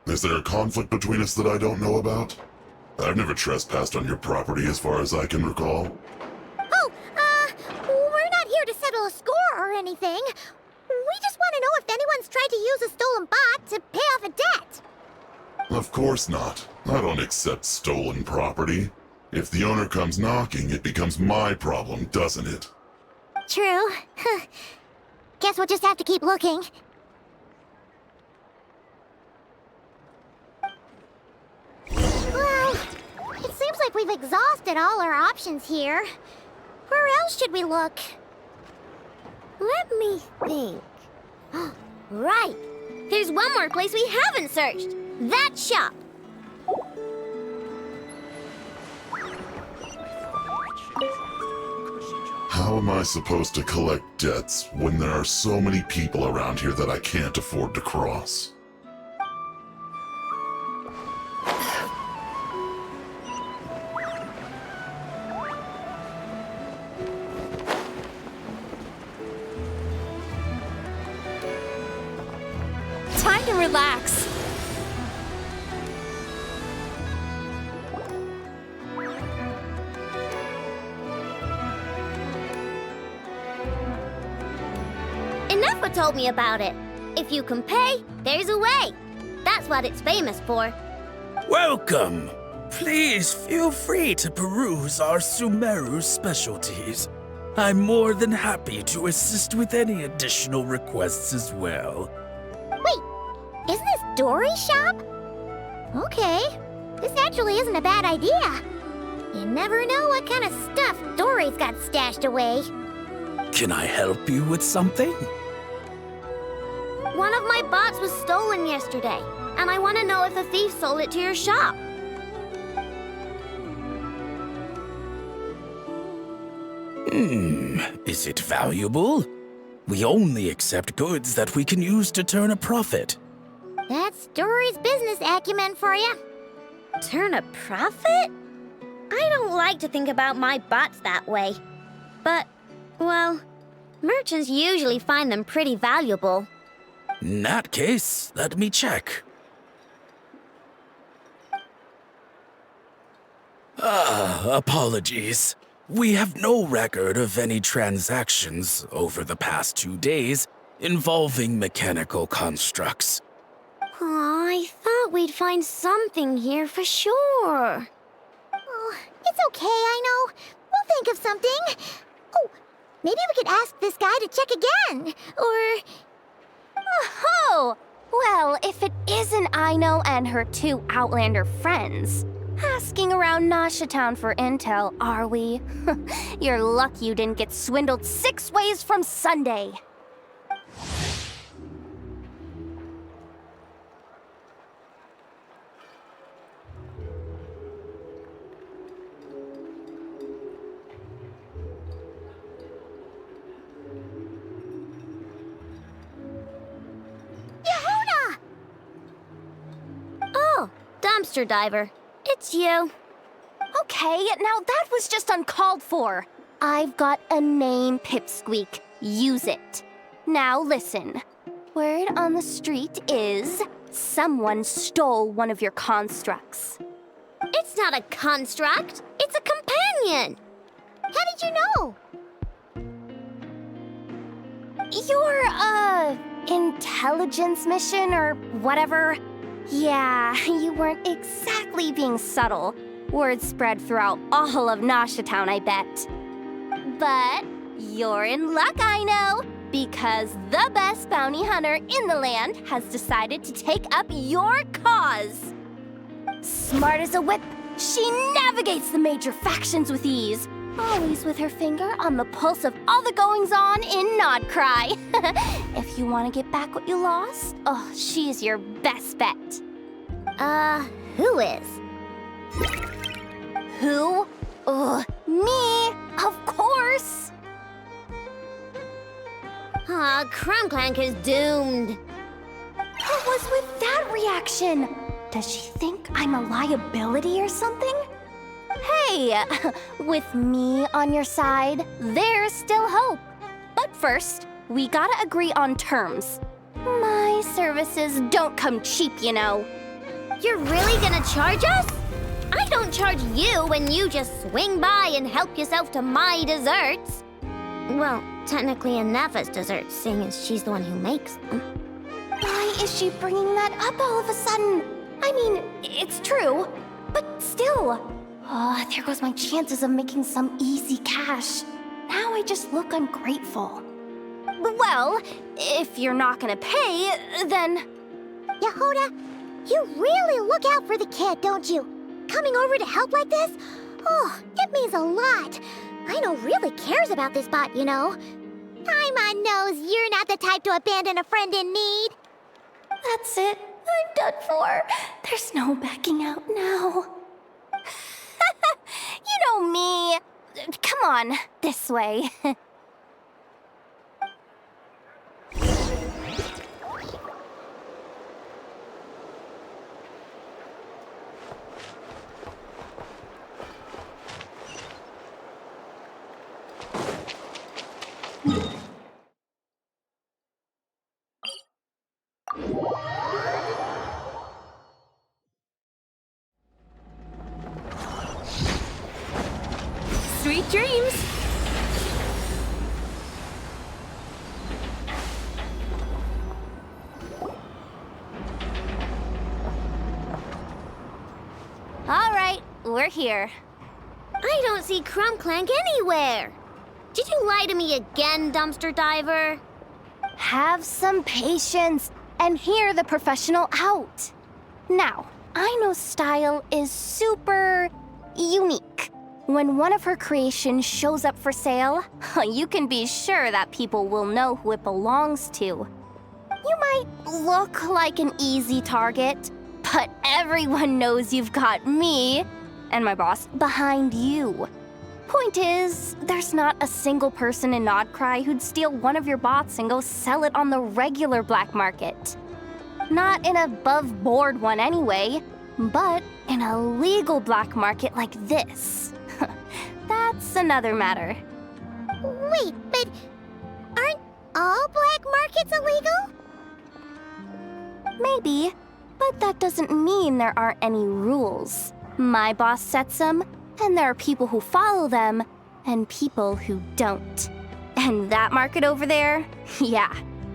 Is there a conflict between us that I don't know about? I've never trespassed on your property as far as I can recall. Oh, we're not here to settle a score or anything. We just want to know if anyone's tried to use a stolen bot to pay off a debt. Of course not. I don't accept stolen property. If the owner comes knocking, it becomes my problem, doesn't it? True. Guess we'll just have to keep looking. Well, it seems like we've exhausted all our options here. Where else should we look? Let me think. Right! There's one more place we haven't searched. That shop! How am I supposed to collect debts when there are so many people around here that I can't afford to cross? Time to relax. Inefa told me about it. If you can pay, there's a way. That's what it's famous for. Welcome! Please feel free to peruse our Sumeru specialties. I'm more than happy to assist with any additional requests as well. Wait, isn't this Dory's shop? Okay, this actually isn't a bad idea. You never know what kind of stuff Dory's got stashed away. Can I help you with something? One of my bots was stolen yesterday, and I want to know if the thief sold it to your shop. Is it valuable? We only accept goods that we can use to turn a profit. That's Dory's business acumen for you. Turn a profit? I don't like to think about my bots that way. But, well, merchants usually find them pretty valuable. In that case, let me check. Apologies. We have no record of any transactions over the past 2 days involving mechanical constructs. Aw, I thought we'd find something here for sure. Oh, it's okay, I know. We'll think of something. Oh, maybe we could ask this guy to check again. Or... Oh! Well, if it isn't Aino and her two Outlander friends, asking around Nasha Town for intel, are we? You're lucky you didn't get swindled 6 ways from Sunday. Oh, dumpster diver. It's you. Okay, now that was just uncalled for. I've got a name, Pipsqueak. Use it. Now listen. Word on the street is someone stole one of your constructs. It's not a construct. It's a companion. How did you know? Your, intelligence mission or whatever? Yeah, you weren't exactly being subtle. Word spread throughout all of Nasha Town, I bet. But you're in luck, I know, because the best bounty hunter in the land has decided to take up your cause. Smart as a whip, she navigates the major factions with ease, always with her finger on the pulse of all the goings-on in Nodcry. If you want to get back what you lost, oh, she's your best bet. Who is? Who? Me, of course. Crumclank is doomed. What was with that reaction? Does she think I'm a liability or something? Hey, with me on your side, there's still hope. But first, we gotta agree on terms. My services don't come cheap, you know. You're really gonna charge us? I don't charge you when you just swing by and help yourself to my desserts. Well, technically Nefa's desserts, seeing as she's the one who makes them. Why is she bringing that up all of a sudden? I mean, it's true, but still. Oh, there goes my chances of making some easy cash. Now I just look ungrateful. Well, if you're not gonna pay, then... Yehuda, you really look out for the kid, don't you? Coming over to help like this? Oh, it means a lot. Aino really cares about this bot, you know. Paimon knows you're not the type to abandon a friend in need. That's it. I'm done for. There's no backing out now. You know me. Come on, this way. Sweet dreams! All right, we're here. I don't see Crumclank anywhere. Did you lie to me again, dumpster diver? Have some patience and hear the professional out. Now, Aino's style is super unique. When one of her creations shows up for sale, you can be sure that people will know who it belongs to. You might look like an easy target, but everyone knows you've got me and my boss behind you. Point is, there's not a single person in Nodcry who'd steal one of your bots and go sell it on the regular black market. Not an above-board one anyway, but in a legal black market like this. That's another matter. Wait, but aren't all black markets illegal? Maybe, but that doesn't mean there aren't any rules. My boss sets them, and there are people who follow them, and people who don't. And that market over there, yeah,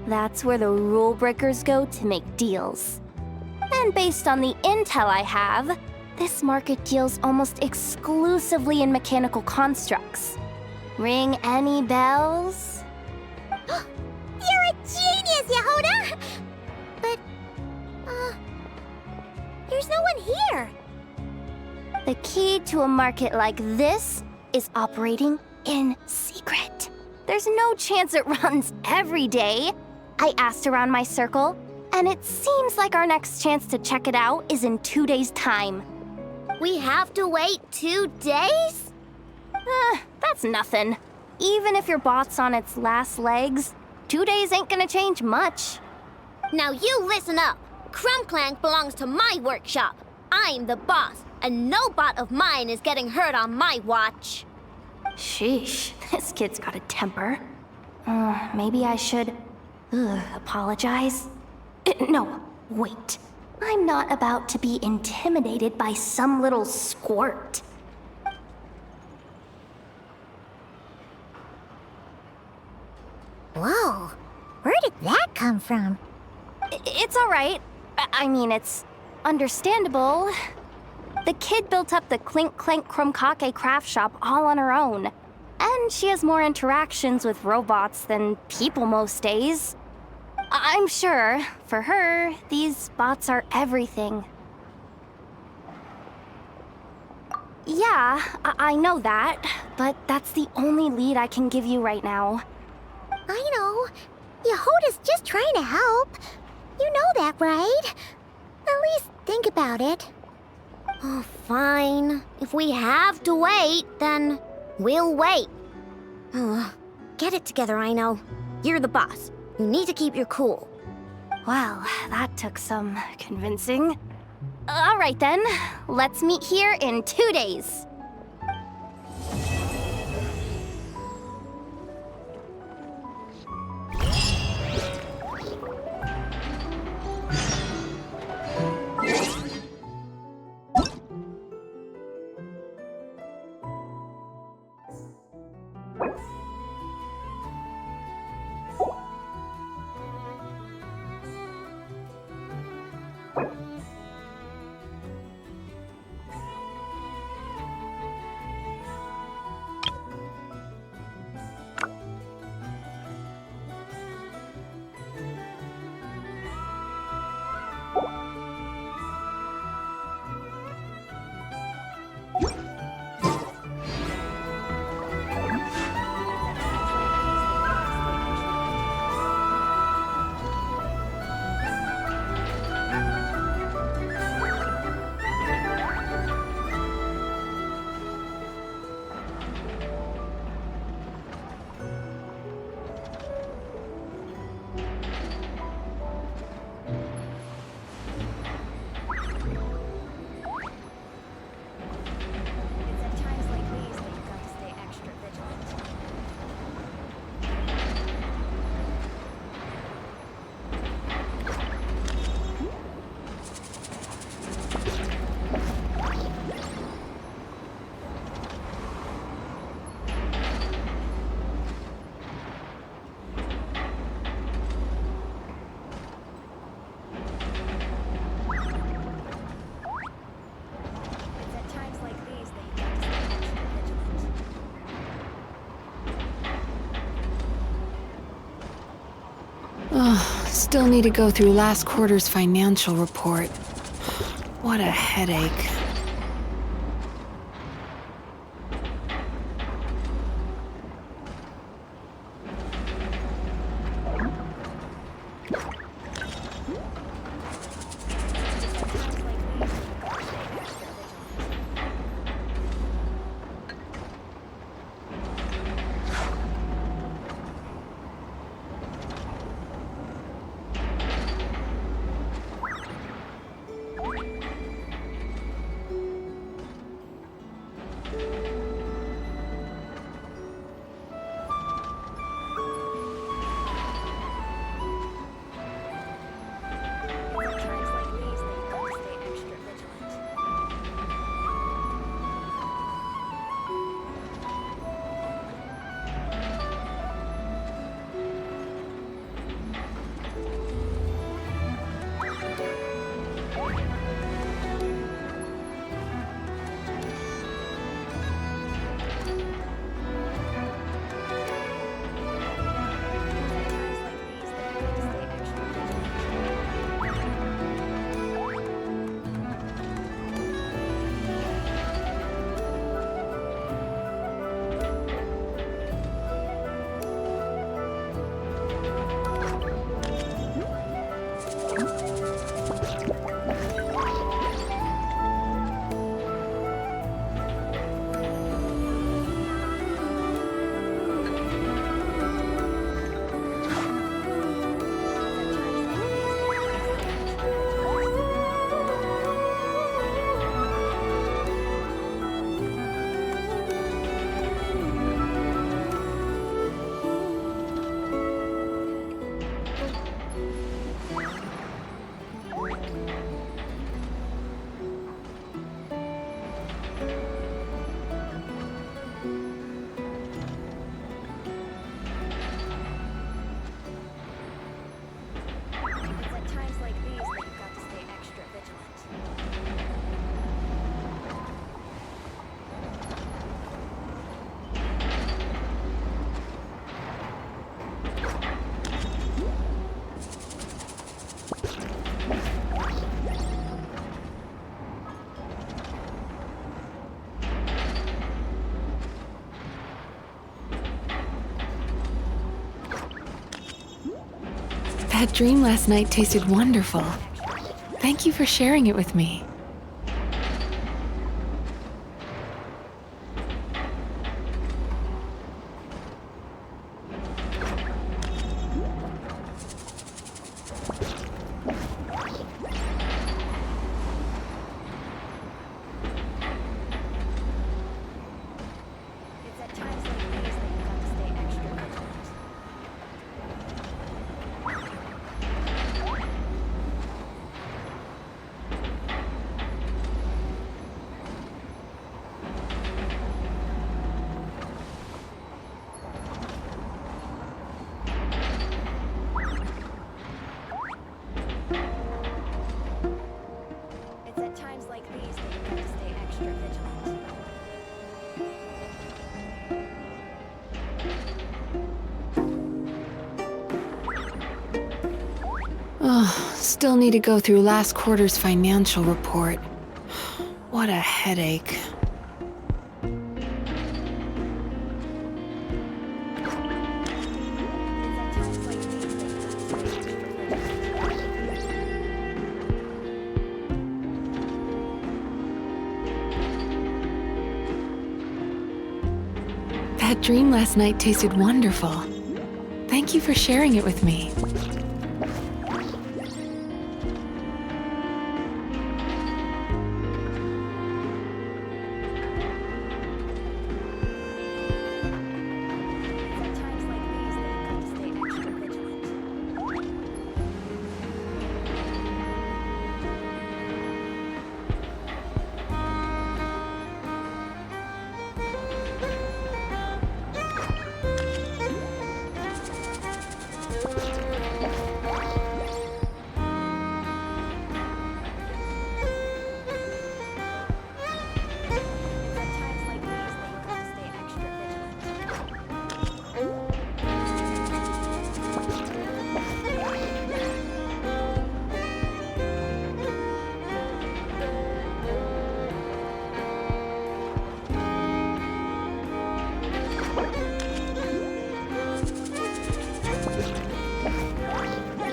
that's where the rule breakers go to make deals. And based on the intel I have, This market deals almost exclusively in mechanical constructs. Ring any bells? You're a genius, Yehuda! But, there's no one here. The key to a market like this is operating in secret. There's no chance it runs every day. I asked around my circle, and it seems like our next chance to check it out is in 2 days' time. We have to wait 2 days? That's nothing. Even if your bot's on its last legs, 2 days ain't gonna change much. Now you listen up. Crumbclank belongs to my workshop. I'm the boss, and no bot of mine is getting hurt on my watch. Sheesh, this kid's got a temper. Maybe I should apologize. No, wait. I'm not about to be intimidated by some little squirt. Whoa, where did that come from? It's all right. I mean, it's understandable. The kid built up the Clink Clank Krumkake craft shop all on her own. And she has more interactions with robots than people most days. I'm sure, for her, these bots are everything. Yeah, I know that, but that's the only lead I can give you right now. I know. Yehuda's just trying to help. You know that, right? At least think about it. Oh, fine. If we have to wait, then we'll wait. Get it together, I know. You're the boss. You need to keep your cool. Well, that took some convincing. All right then, let's meet here in 2 days. Still need to go through last quarter's financial report. What a headache. That dream last night tasted wonderful. Thank you for sharing it with me. Still need to go through last quarter's financial report. What a headache. That dream last night tasted wonderful. Thank you for sharing it with me.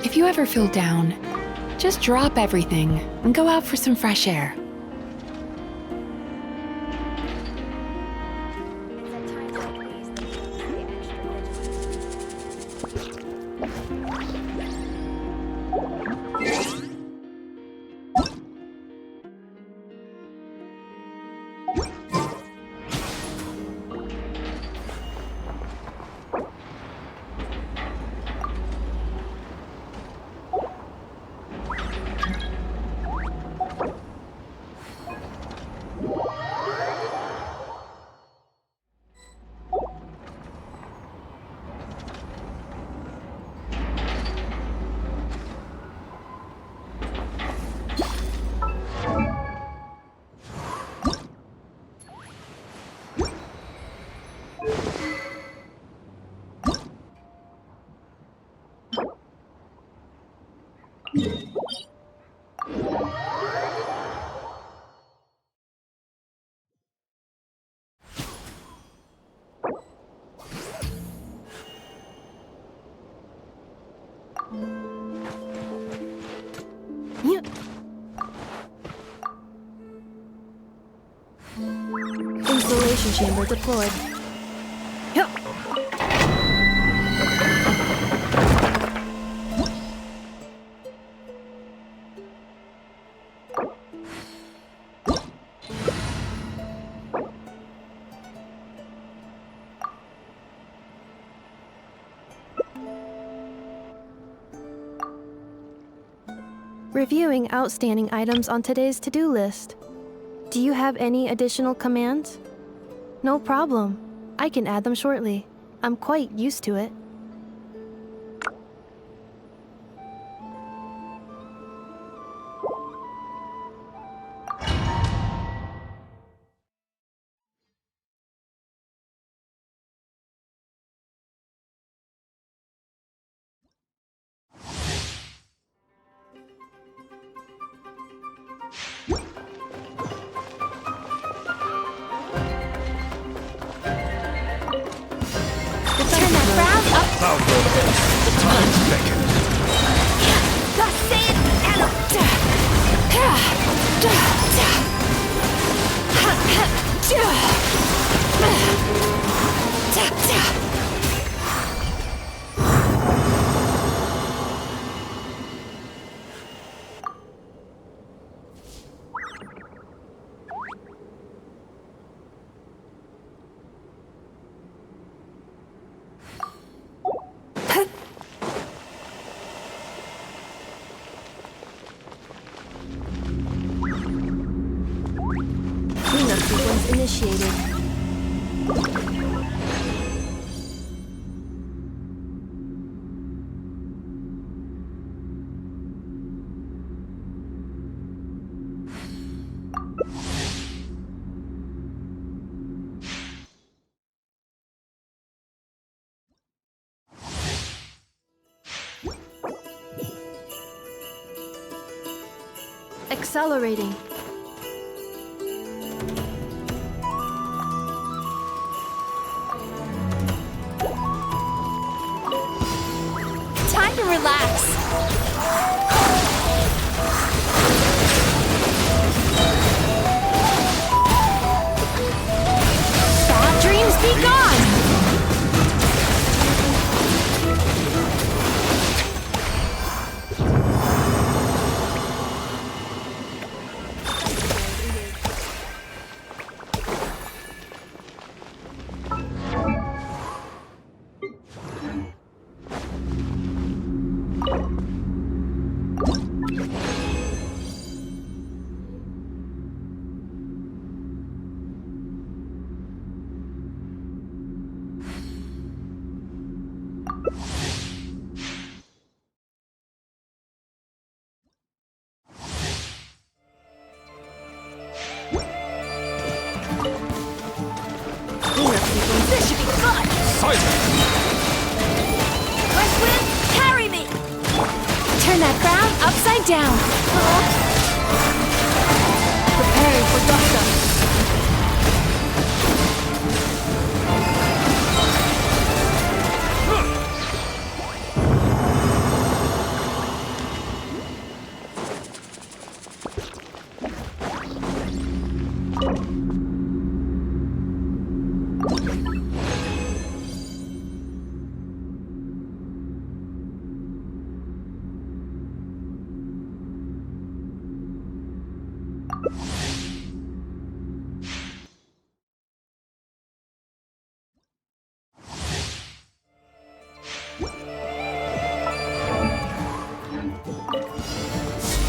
If you ever feel down, just drop everything and go out for some fresh air. Installation chamber deployed. Reviewing outstanding items on today's to-do list. Do you have any additional commands? No problem. I can add them shortly. I'm quite used to it. I'll go there. The time's ticking. Cleanup sequence initiated. Accelerating. Time to relax. Bad dreams be gone. This should be fun! West Wind, carry me! Turn that frown upside down. Preparing for dust-up.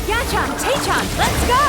Yachan, Taechan, let's go!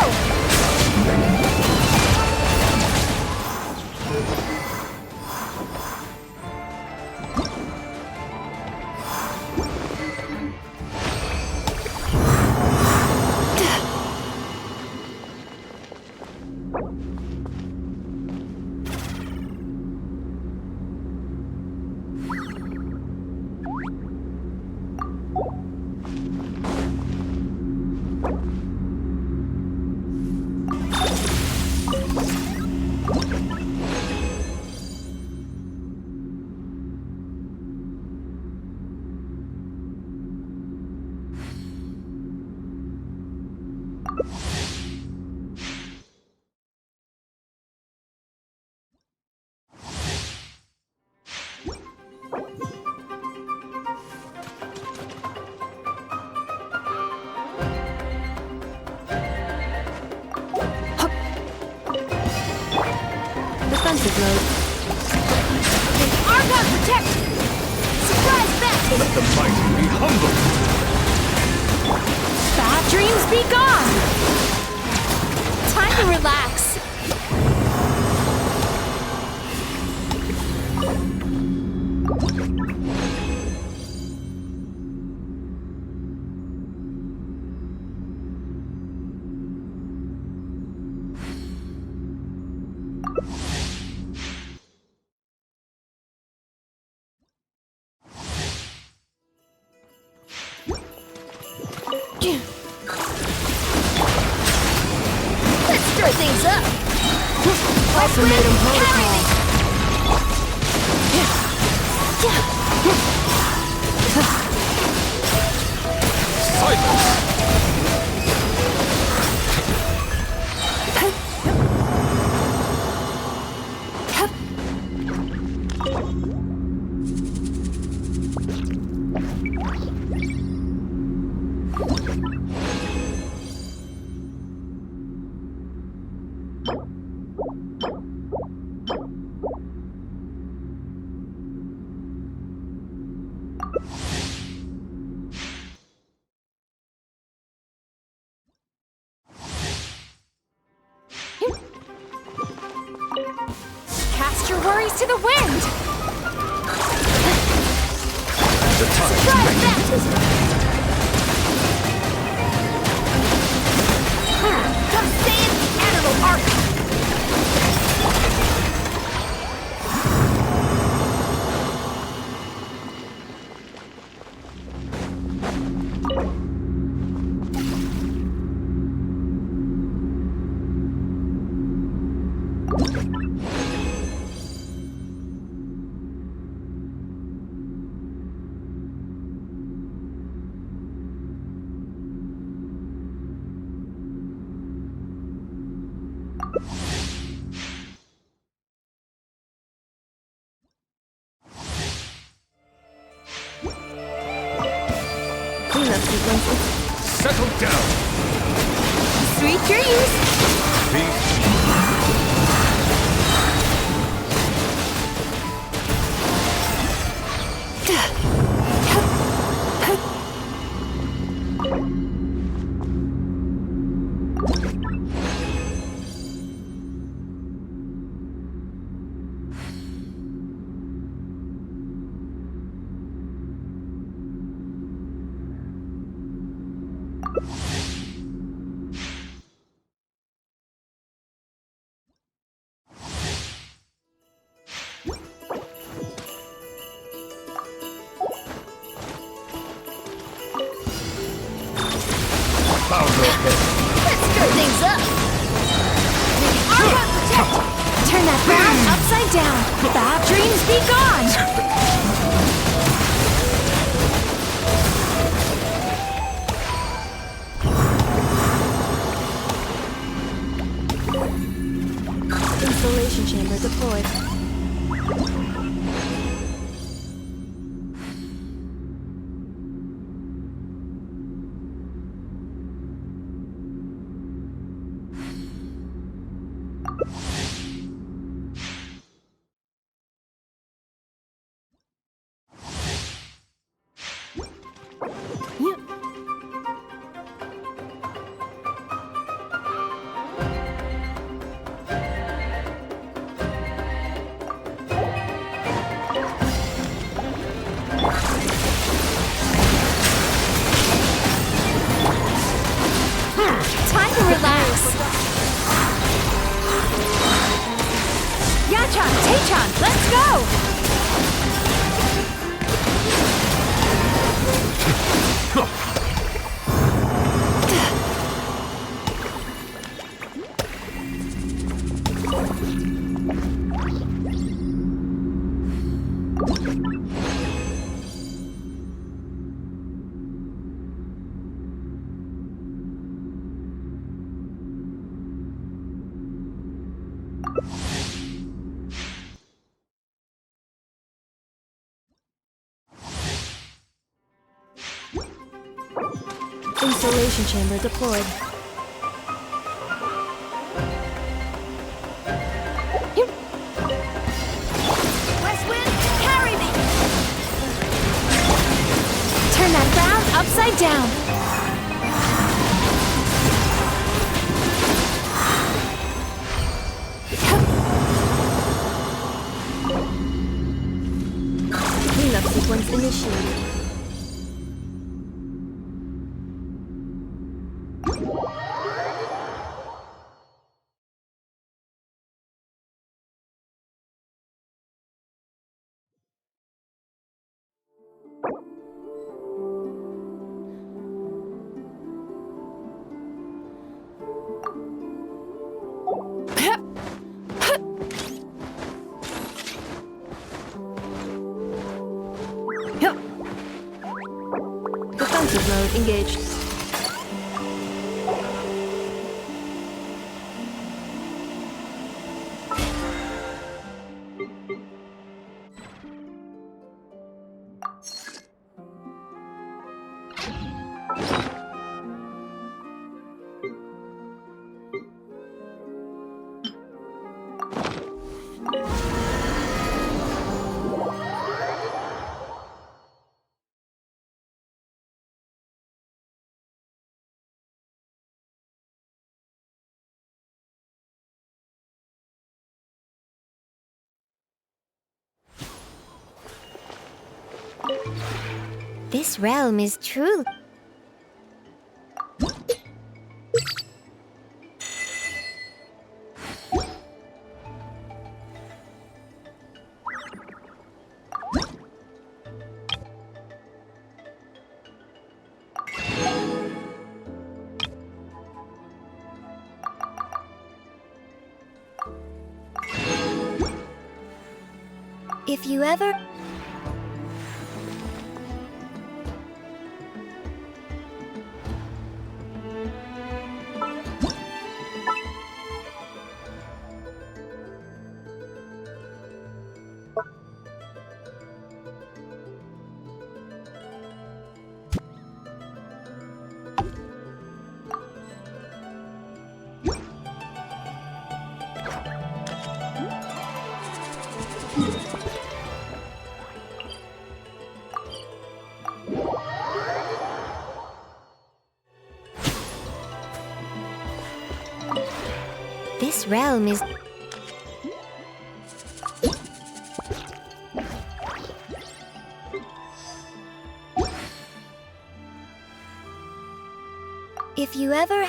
Defensive mode. Argon protect! Surprise back! Let the mighty be humbled! Bad dreams be gone! Time to relax. Let's stir things up! Ultimatum protocol. Cast your worries to the wind! Surprise baptism! Come save the animal ark! Cleanup sequences. Settle down. Sweet dreams! Peace. Let's stir things up! Armor protect! Turn that frown upside down! Bad dreams be gone! Installation chamber deployed. Time to relax! Yachan, Taechan, let's go! Installation chamber deployed. West wind, carry me! Turn that frown upside down! Cleanup sequence initiated. Defensive mode engaged. This realm is truly... If you ever... This realm is... If you ever...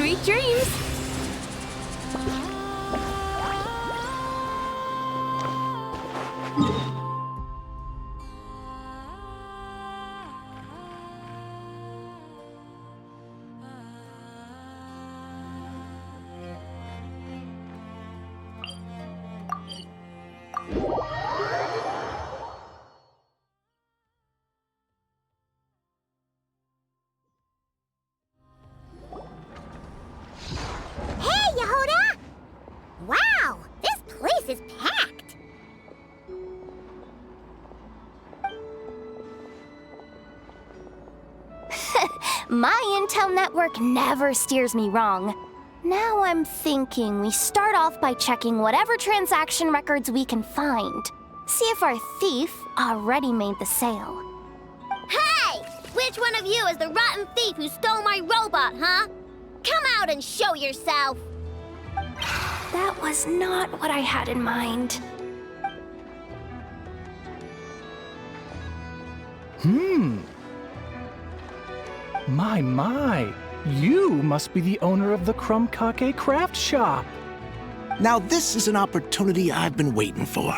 Sweet dreams! Hey, Yehuda! Wow, this place is packed. My intel network never steers me wrong. Now I'm thinking we start off by checking whatever transaction records we can find. See if our thief already made the sale. Hey! Which one of you is the rotten thief who stole my robot, huh? Come out and show yourself! That was not what I had in mind. My. You must be the owner of the Krumkake craft shop. Now this is an opportunity I've been waiting for.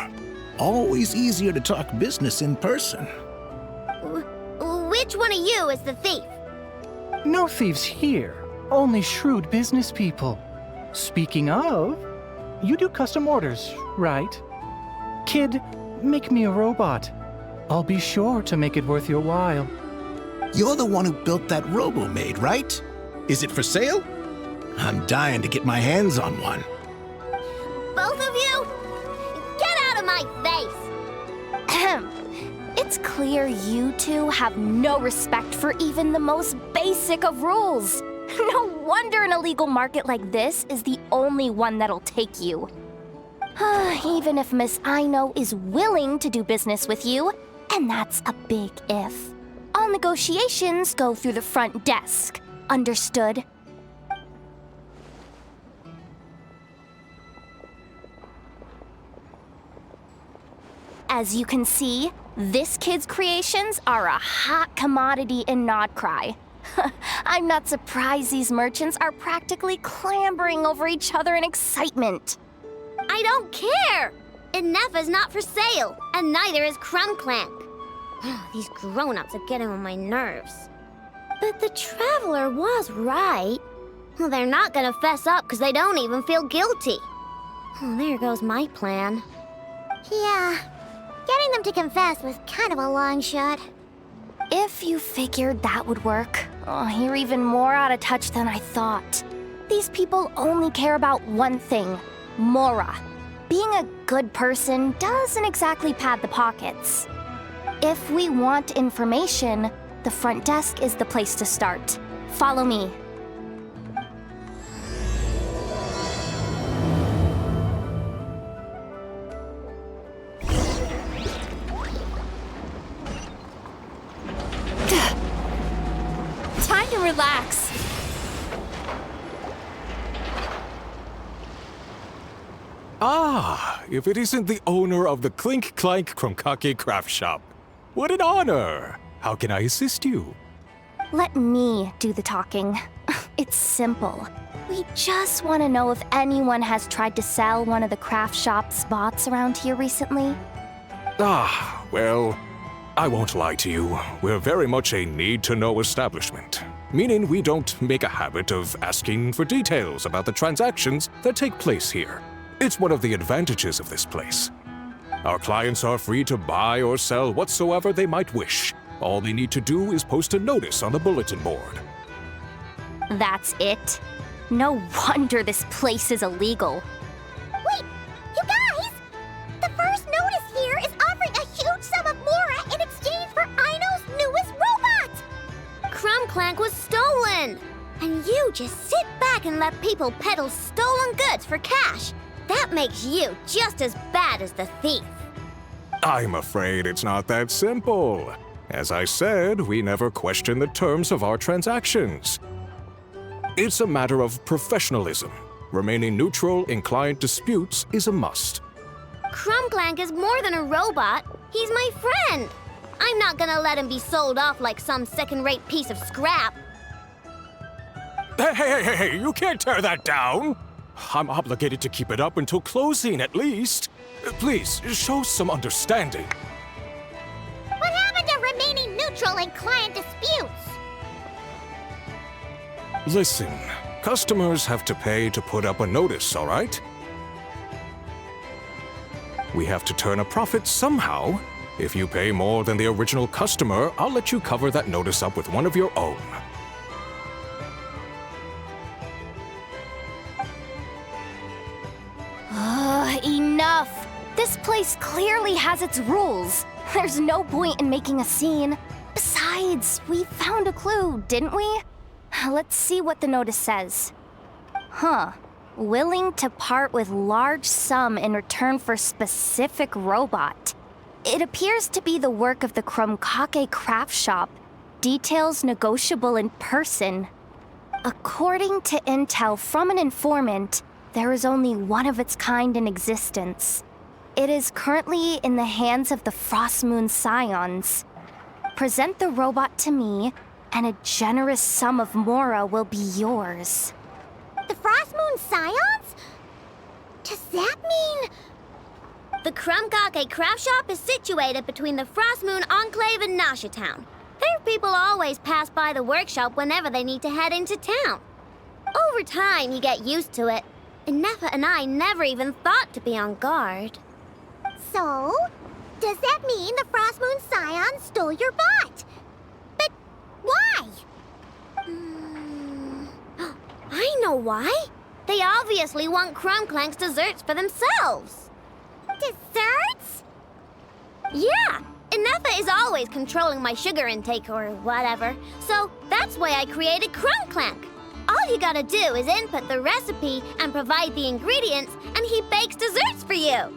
Always easier to talk business in person. Which one of you is the thief? No thieves here, only shrewd business people. Speaking of, you do custom orders, right? Kid, make me a robot. I'll be sure to make it worth your while. You're the one who built that robo-maid, right? Is it for sale? I'm dying to get my hands on one. Both of you? Get out of my face! It's clear you two have no respect for even the most basic of rules. No wonder an illegal market like this is the only one that'll take you. Even if Miss Aino is willing to do business with you, and that's a big if. All negotiations go through the front desk. Understood? As you can see, this kid's creations are a hot commodity in Nodcry. I'm not surprised these merchants are practically clambering over each other in excitement. I don't care! Inefa's not for sale, and neither is Krumklank. These grown-ups are getting on my nerves. But the Traveler was right. Well, they're not gonna fess up because they don't even feel guilty. Oh, there goes my plan. Yeah, getting them to confess was kind of a long shot. If you figured that would work, you're even more out of touch than I thought. These people only care about one thing, Mora. Being a good person doesn't exactly pad the pockets. If we want information, the front desk is the place to start. Follow me. Time to relax. Ah, if it isn't the owner of the Clink Clank Krumkake craft shop. What an honor! How can I assist you? Let me do the talking. It's simple. We just want to know if anyone has tried to sell one of the craft shop's bots around here recently. Ah, well, I won't lie to you. We're very much a need-to-know establishment, meaning we don't make a habit of asking for details about the transactions that take place here. It's one of the advantages of this place. Our clients are free to buy or sell whatsoever they might wish. All they need to do is post a notice on the bulletin board. That's it? No wonder this place is illegal. Wait, you guys! The first notice here is offering a huge sum of Mora in exchange for Aino's newest robot! Krumklank was stolen! And you just sit back and let people peddle stolen goods for cash. That makes you just as bad as the thief. I'm afraid it's not that simple. As I said, we never question the terms of our transactions. It's a matter of professionalism. Remaining neutral in client disputes is a must. Krumklank is more than a robot. He's my friend. I'm not gonna let him be sold off like some second-rate piece of scrap. Hey, you can't tear that down! I'm obligated to keep it up until closing, at least. Please, show some understanding. What happened to remaining neutral in client disputes? Listen, customers have to pay to put up a notice, all right? We have to turn a profit somehow. If you pay more than the original customer, I'll let you cover that notice up with one of your own. Enough! This place clearly has its rules. There's no point in making a scene. Besides, we found a clue, didn't we? Let's see what the notice says. Willing to part with large sum in return for specific robot. It appears to be the work of the Krumkake craft shop. Details negotiable in person. According to intel from an informant, there is only one of its kind in existence. It is currently in the hands of the Frostmoon Scions. Present the robot to me, and a generous sum of Mora will be yours. The Frostmoon Scions? Does that mean... The Krumkake craft shop is situated between the Frostmoon Enclave and Nasha Town. Their people always pass by the workshop whenever they need to head into town. Over time, you get used to it. And Nefa and I never even thought to be on guard. So, does that mean the Frostmoon Scions stole your bot? But why? I know why. They obviously want Crumclank's desserts for themselves. Desserts? Yeah, and Nefa is always controlling my sugar intake or whatever. So that's why I created Crumclank. All you gotta do is input the recipe and provide the ingredients, and he bakes desserts for you.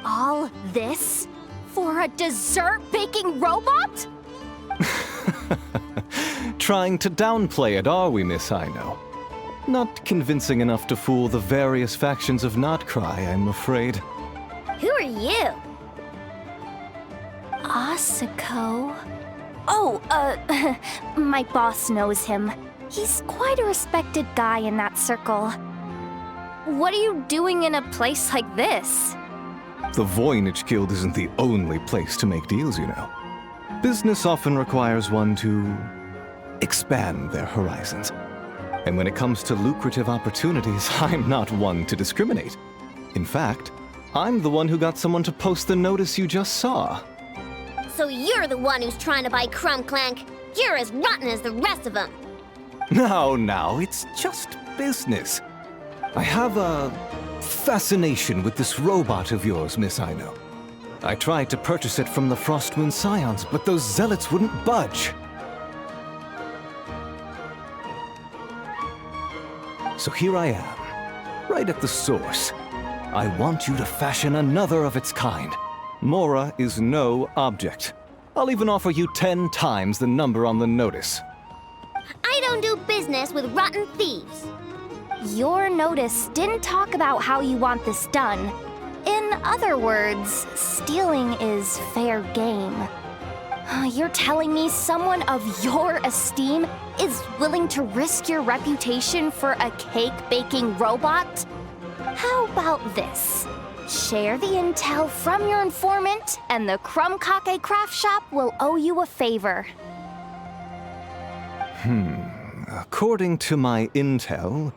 All this for a dessert baking robot? Trying to downplay it, are we, Miss Aino? Not convincing enough to fool the various factions of Notcry, I'm afraid. Who are you? Asako? Oh, my boss knows him. He's quite a respected guy in that circle. What are you doing in a place like this? The Voynich Guild isn't the only place to make deals, you know. Business often requires one to expand their horizons. And when it comes to lucrative opportunities, I'm not one to discriminate. In fact, I'm the one who got someone to post the notice you just saw. So you're the one who's trying to buy Crumclank. You're as rotten as the rest of them. Now, it's just business. I have a fascination with this robot of yours, Miss Aino. I tried to purchase it from the Frostmoon Scions, but those zealots wouldn't budge. So here I am, right at the source. I want you to fashion another of its kind. Mora is no object. I'll even offer you 10 times the number on the notice. I don't do business with rotten thieves. Your notice didn't talk about how you want this done. In other words, stealing is fair game. You're telling me someone of your esteem is willing to risk your reputation for a cake-baking robot? How about this? Share the intel from your informant, and the Krumkake craft shop will owe you a favor. According to my intel,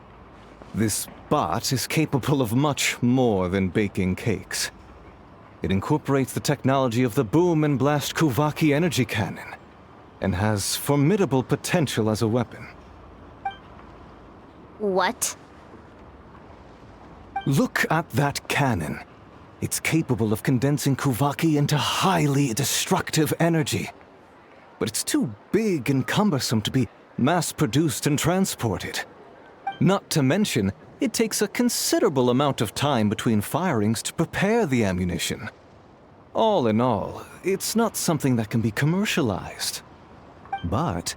this bot is capable of much more than baking cakes. It incorporates the technology of the Boom and Blast Kuvaki energy cannon, and has formidable potential as a weapon. What? Look at that cannon. It's capable of condensing Kuvaki into highly destructive energy. But it's too big and cumbersome to be mass-produced and transported. Not to mention, it takes a considerable amount of time between firings to prepare the ammunition. All in all, it's not something that can be commercialized. But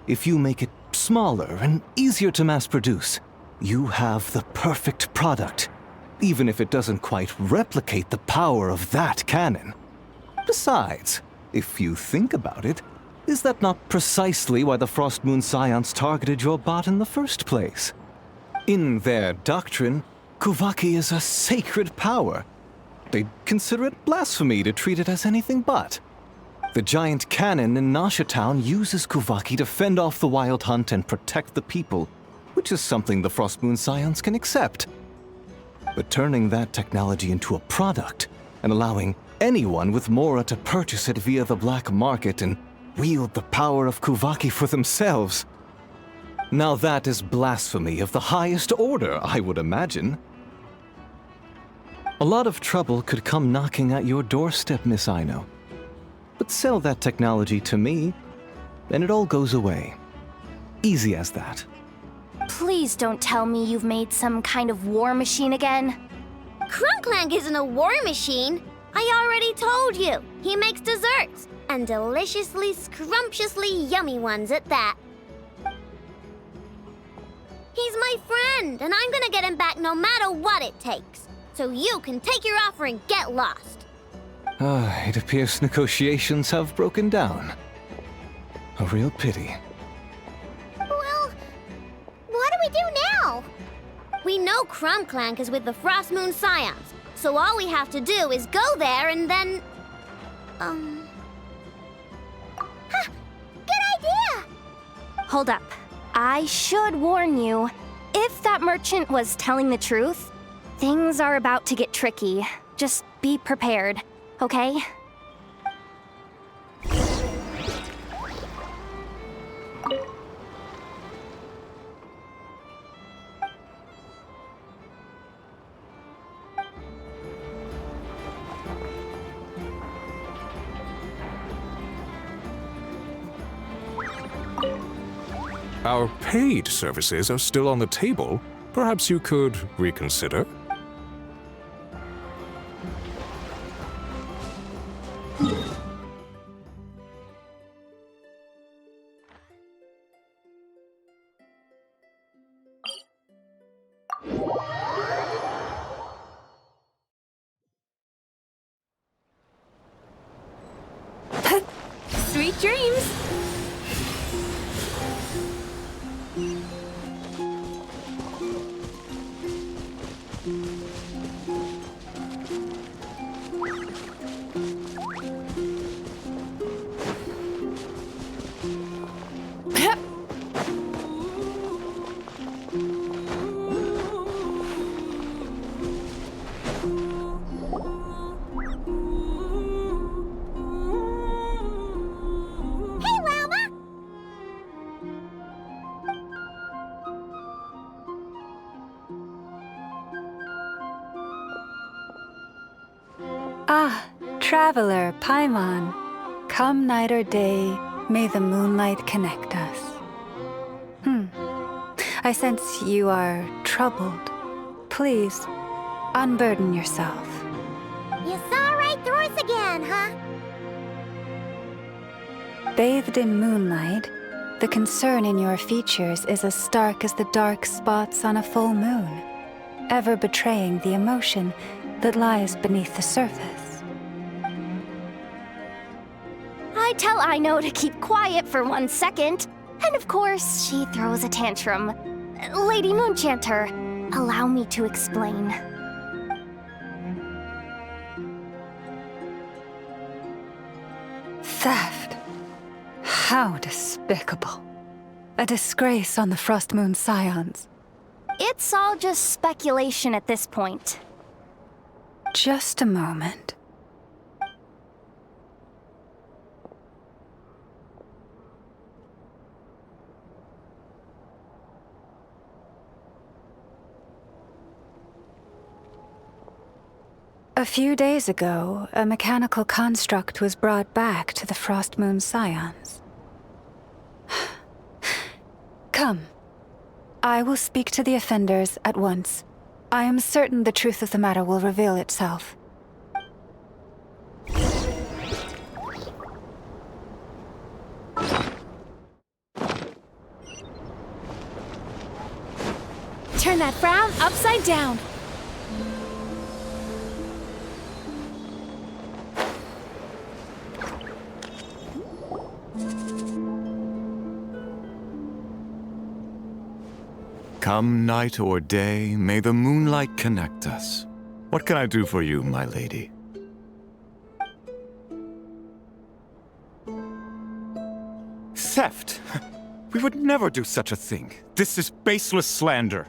if you make it smaller and easier to mass-produce, you have the perfect product, even if it doesn't quite replicate the power of that cannon. Besides, if you think about it, Is that not precisely why the Frost Moon Scions targeted your bot in the first place? In their doctrine, Kuvaki is a sacred power. They'd consider it blasphemy to treat it as anything but. The giant cannon in Nasha Town uses Kuvaki to fend off the wild hunt and protect the people, which is something the Frost Moon Scions can accept. But turning that technology into a product and allowing anyone with Mora to purchase it via the black market and wield the power of Kuvaki for themselves. Now that is blasphemy of the highest order, I would imagine. A lot of trouble could come knocking at your doorstep, Miss Aino. But sell that technology to me, and it all goes away. Easy as that. Please don't tell me you've made some kind of war machine again. Crunklank isn't a war machine. I already told you. He makes desserts, and deliciously, scrumptiously yummy ones at that. He's my friend, and I'm gonna get him back no matter what it takes. So you can take your offer and get lost. It appears negotiations have broken down. A real pity. Well, what do we do now? We know Crunklank is with the Frost Moon Scions, so all we have to do is go there and then... Good idea! Hold up. I should warn you. If that merchant was telling the truth, things are about to get tricky. Just be prepared, okay? Our paid services are still on the table. Perhaps you could reconsider? Sweet dreams! Ah, traveler, Paimon. Come night or day, may the moonlight connect us. I sense you are troubled. Please, unburden yourself. You saw right through us again, huh? Bathed in moonlight, the concern in your features is as stark as the dark spots on a full moon, ever betraying the emotion that lies beneath the surface. I tell Aino to keep quiet for 1 second, and of course, she throws a tantrum. Lady Moonchanter, allow me to explain. Theft. How despicable. A disgrace on the Frost Moon Scions. It's all just speculation at this point. Just a moment. A few days ago, a mechanical construct was brought back to the Frost Moon Scions. Come. I will speak to the offenders at once. I am certain the truth of the matter will reveal itself. Turn that frown upside down. Come night or day, may the moonlight connect us. What can I do for you, my lady? Theft! We would never do such a thing. This is baseless slander.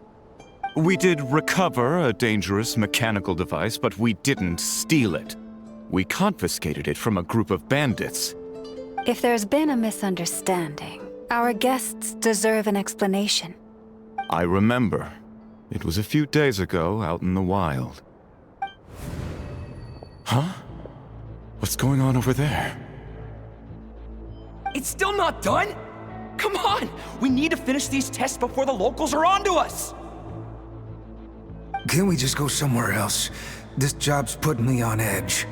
We did recover a dangerous mechanical device, but we didn't steal it. We confiscated it from a group of bandits. If there's been a misunderstanding, our guests deserve an explanation. I remember. It was a few days ago out in the wild. Huh? What's going on over there? It's still not done? Come on! We need to finish these tests before the locals are onto us! Can't we just go somewhere else? This job's putting me on edge.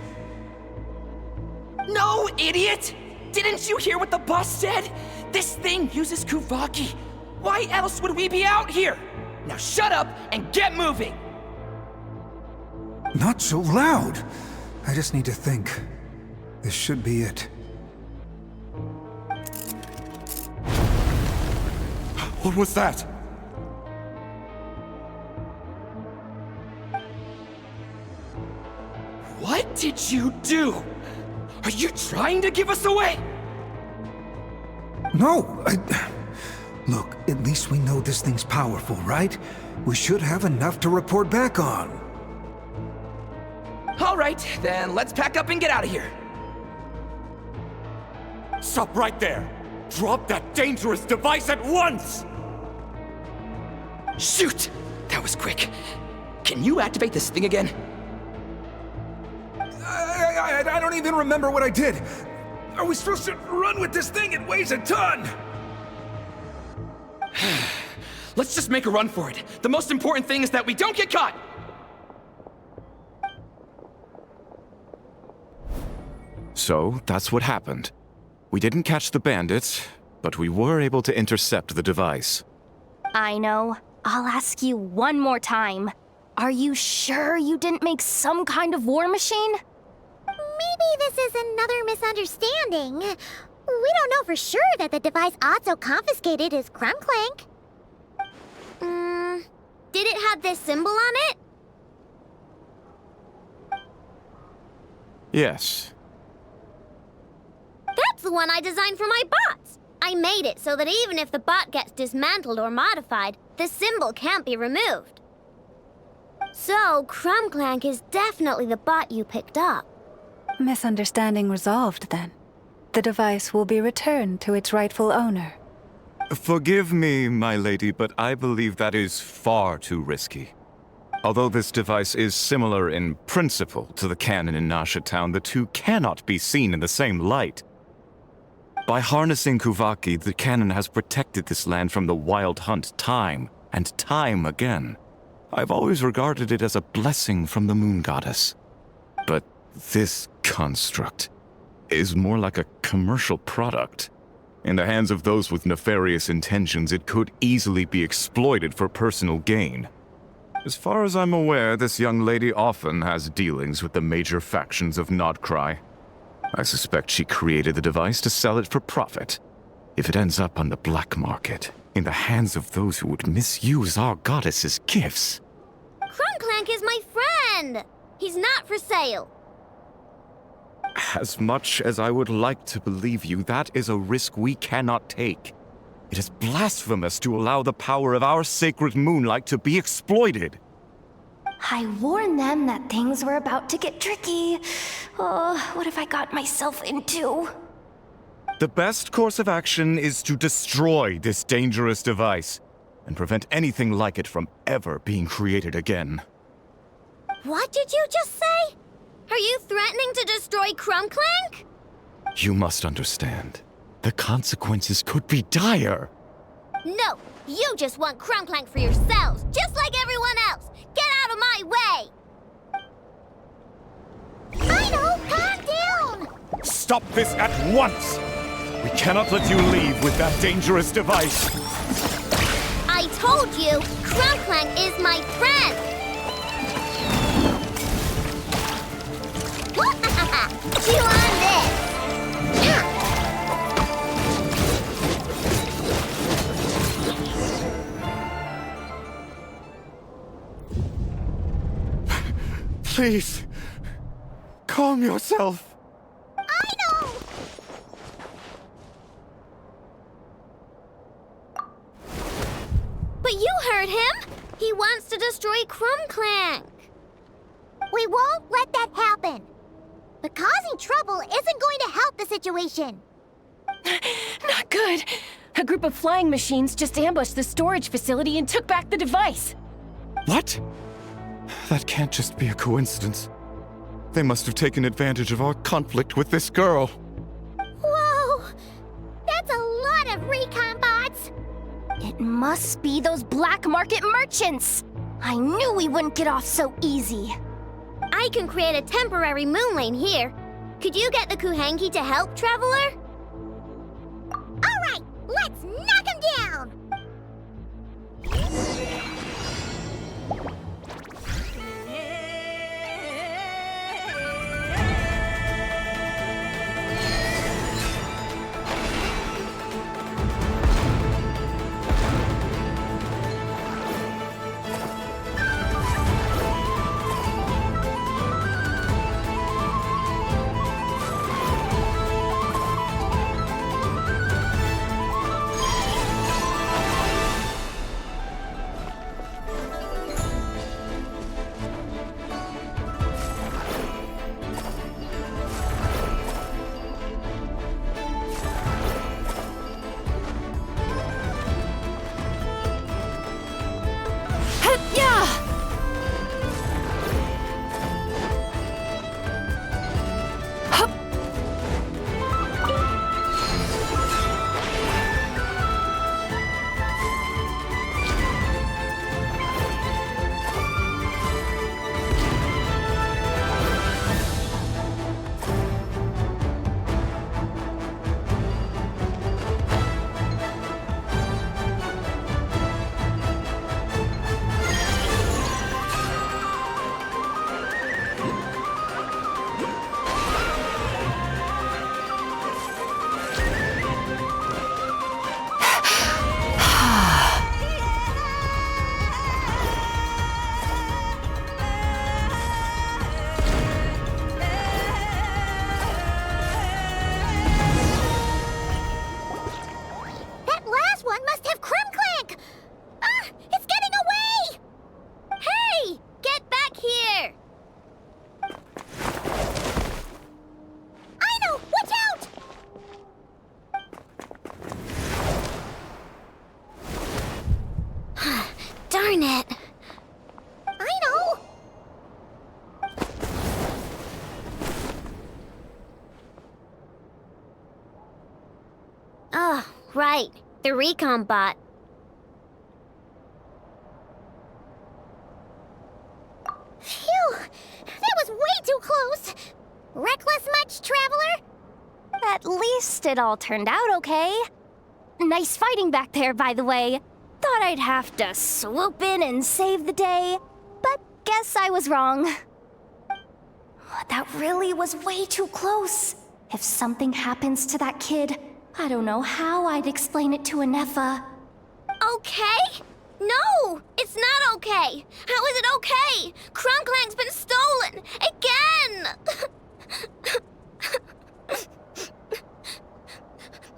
No, idiot! Didn't you hear what the boss said? This thing uses Kuvaki. Why else would we be out here? Now shut up and get moving! Not so loud! I just need to think. This should be it. What was that? What did you do? Are you trying to give us away? No, Look, at least we know this thing's powerful, right? We should have enough to report back on. All right, then let's pack up and get out of here. Stop right there! Drop that dangerous device at once! Shoot! That was quick. Can you activate this thing again? I don't even remember what I did. Are we supposed to run with this thing? It weighs a ton! Let's just make a run for it. The most important thing is that we don't get caught! So, that's what happened. We didn't catch the bandits, but we were able to intercept the device. I know. I'll ask you one more time. Are you sure you didn't make some kind of war machine? Maybe this is another misunderstanding. We don't know for sure that the device Otto confiscated is Crumclank. Did it have this symbol on it? Yes. That's the one I designed for my bots. I made it so that even if the bot gets dismantled or modified, the symbol can't be removed. So, Crumclank is definitely the bot you picked up. Misunderstanding resolved, then. The device will be returned to its rightful owner. Forgive me, my lady, but I believe that is far too risky. Although this device is similar in principle to the cannon in Nasha Town, the two cannot be seen in the same light. By harnessing Kuvaki, the cannon has protected this land from the wild hunt time and time again. I've always regarded it as a blessing from the moon goddess. But this construct is more like a commercial product. In the hands of those with nefarious intentions, it could easily be exploited for personal gain. As far as I'm aware, this young lady often has dealings with the major factions of Nodcry. I suspect she created the device to sell it for profit. If it ends up on the black market, in the hands of those who would misuse our goddess's gifts. Crumclank is my friend! He's not for sale. As much as I would like to believe you, that is a risk we cannot take. It is blasphemous to allow the power of our sacred moonlight to be exploited. I warned them that things were about to get tricky. Oh, what have I got myself into? The best course of action is to destroy this dangerous device and prevent anything like it from ever being created again. What did you just say? Are you threatening to destroy Crumclank? You must understand. The consequences could be dire. No, you just want Crumclank for yourselves, just like everyone else. Get out of my way! Rhino, calm down! Stop this at once! We cannot let you leave with that dangerous device. I told you, Crumclank is my friend! Chew on this! Yeah. Please, calm yourself. I know! But you heard him! He wants to destroy Crumclank! We won't let that happen. But causing trouble isn't going to help the situation. Not good. A group of flying machines just ambushed the storage facility and took back the device. What? That can't just be a coincidence. They must have taken advantage of our conflict with this girl. Whoa! That's a lot of recon bots! It must be those black market merchants! I knew we wouldn't get off so easy. I can create a temporary moon lane here. Could you get the Kuhangi to help, Traveler? Alright, let's knock him down! Darn it. I know. Oh, right. The recon bot. Phew! That was way too close! Reckless much, Traveler? At least it all turned out okay. Nice fighting back there, by the way. Thought I'd have to swoop in and save the day, but guess I was wrong. That really was way too close. If something happens to that kid, I don't know how I'd explain it to Anefa. Okay? No! It's not okay! How is it okay? Crumclank's been stolen! Again!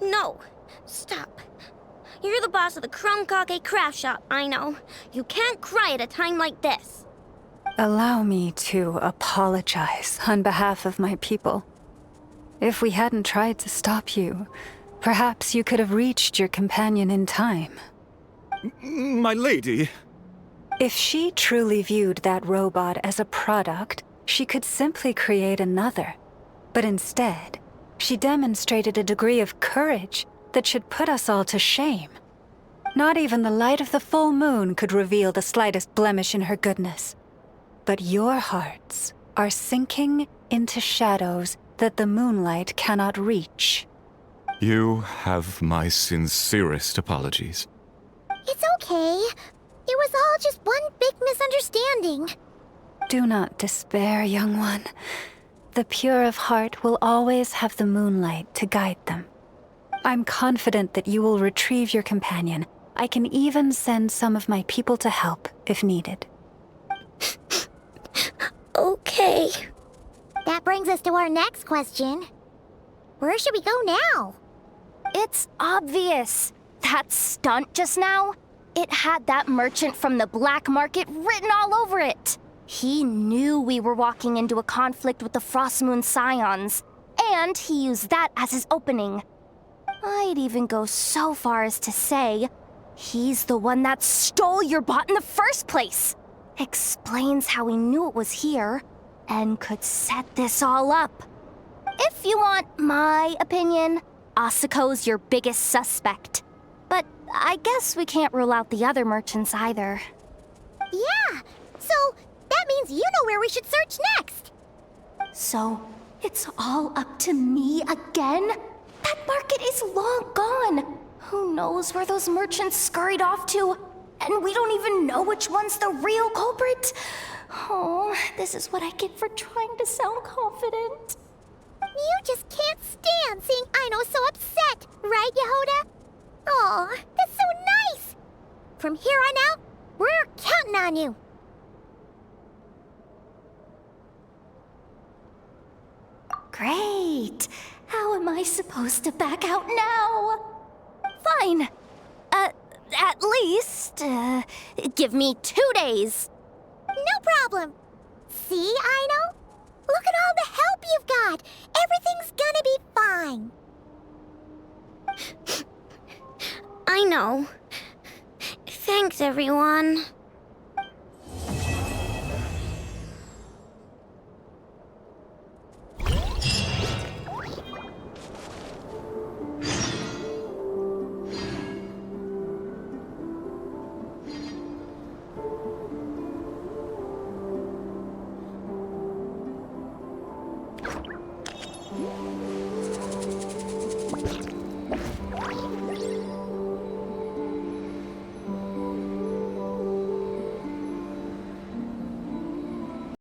No. Stop. You're the boss of the Crumkake craft shop, I know. You can't cry at a time like this. Allow me to apologize on behalf of my people. If we hadn't tried to stop you, perhaps you could have reached your companion in time. My lady. If she truly viewed that robot as a product, she could simply create another. But instead, she demonstrated a degree of courage that should put us all to shame. Not even the light of the full moon could reveal the slightest blemish in her goodness. But your hearts are sinking into shadows that the moonlight cannot reach. You have my sincerest apologies. It's okay. It was all just one big misunderstanding. Do not despair, young one. The pure of heart will always have the moonlight to guide them. I'm confident that you will retrieve your companion. I can even send some of my people to help if needed. Okay. That brings us to our next question. Where should we go now? It's obvious. That stunt just now, it had that merchant from the black market written all over it. He knew we were walking into a conflict with the Frostmoon Scions, and he used that as his opening. I'd even go so far as to say, he's the one that stole your bot in the first place. Explains how he knew it was here, and could set this all up. If you want my opinion, Asuko's your biggest suspect. But I guess we can't rule out the other merchants either. Yeah, so that means you know where we should search next. So, it's all up to me again? That market is long gone. Who knows where those merchants scurried off to? And we don't even know which one's the real culprit. Oh, this is what I get for trying to sound confident. You just can't stand seeing Aino so upset, right, Yehoda? Aw, that's so nice! From here on out, we're counting on you. Great. How am I supposed to back out now? Fine. At least, give me 2 days. No problem. See, Aino? Look at all the help you've got. Everything's gonna be fine. I know. Thanks, everyone.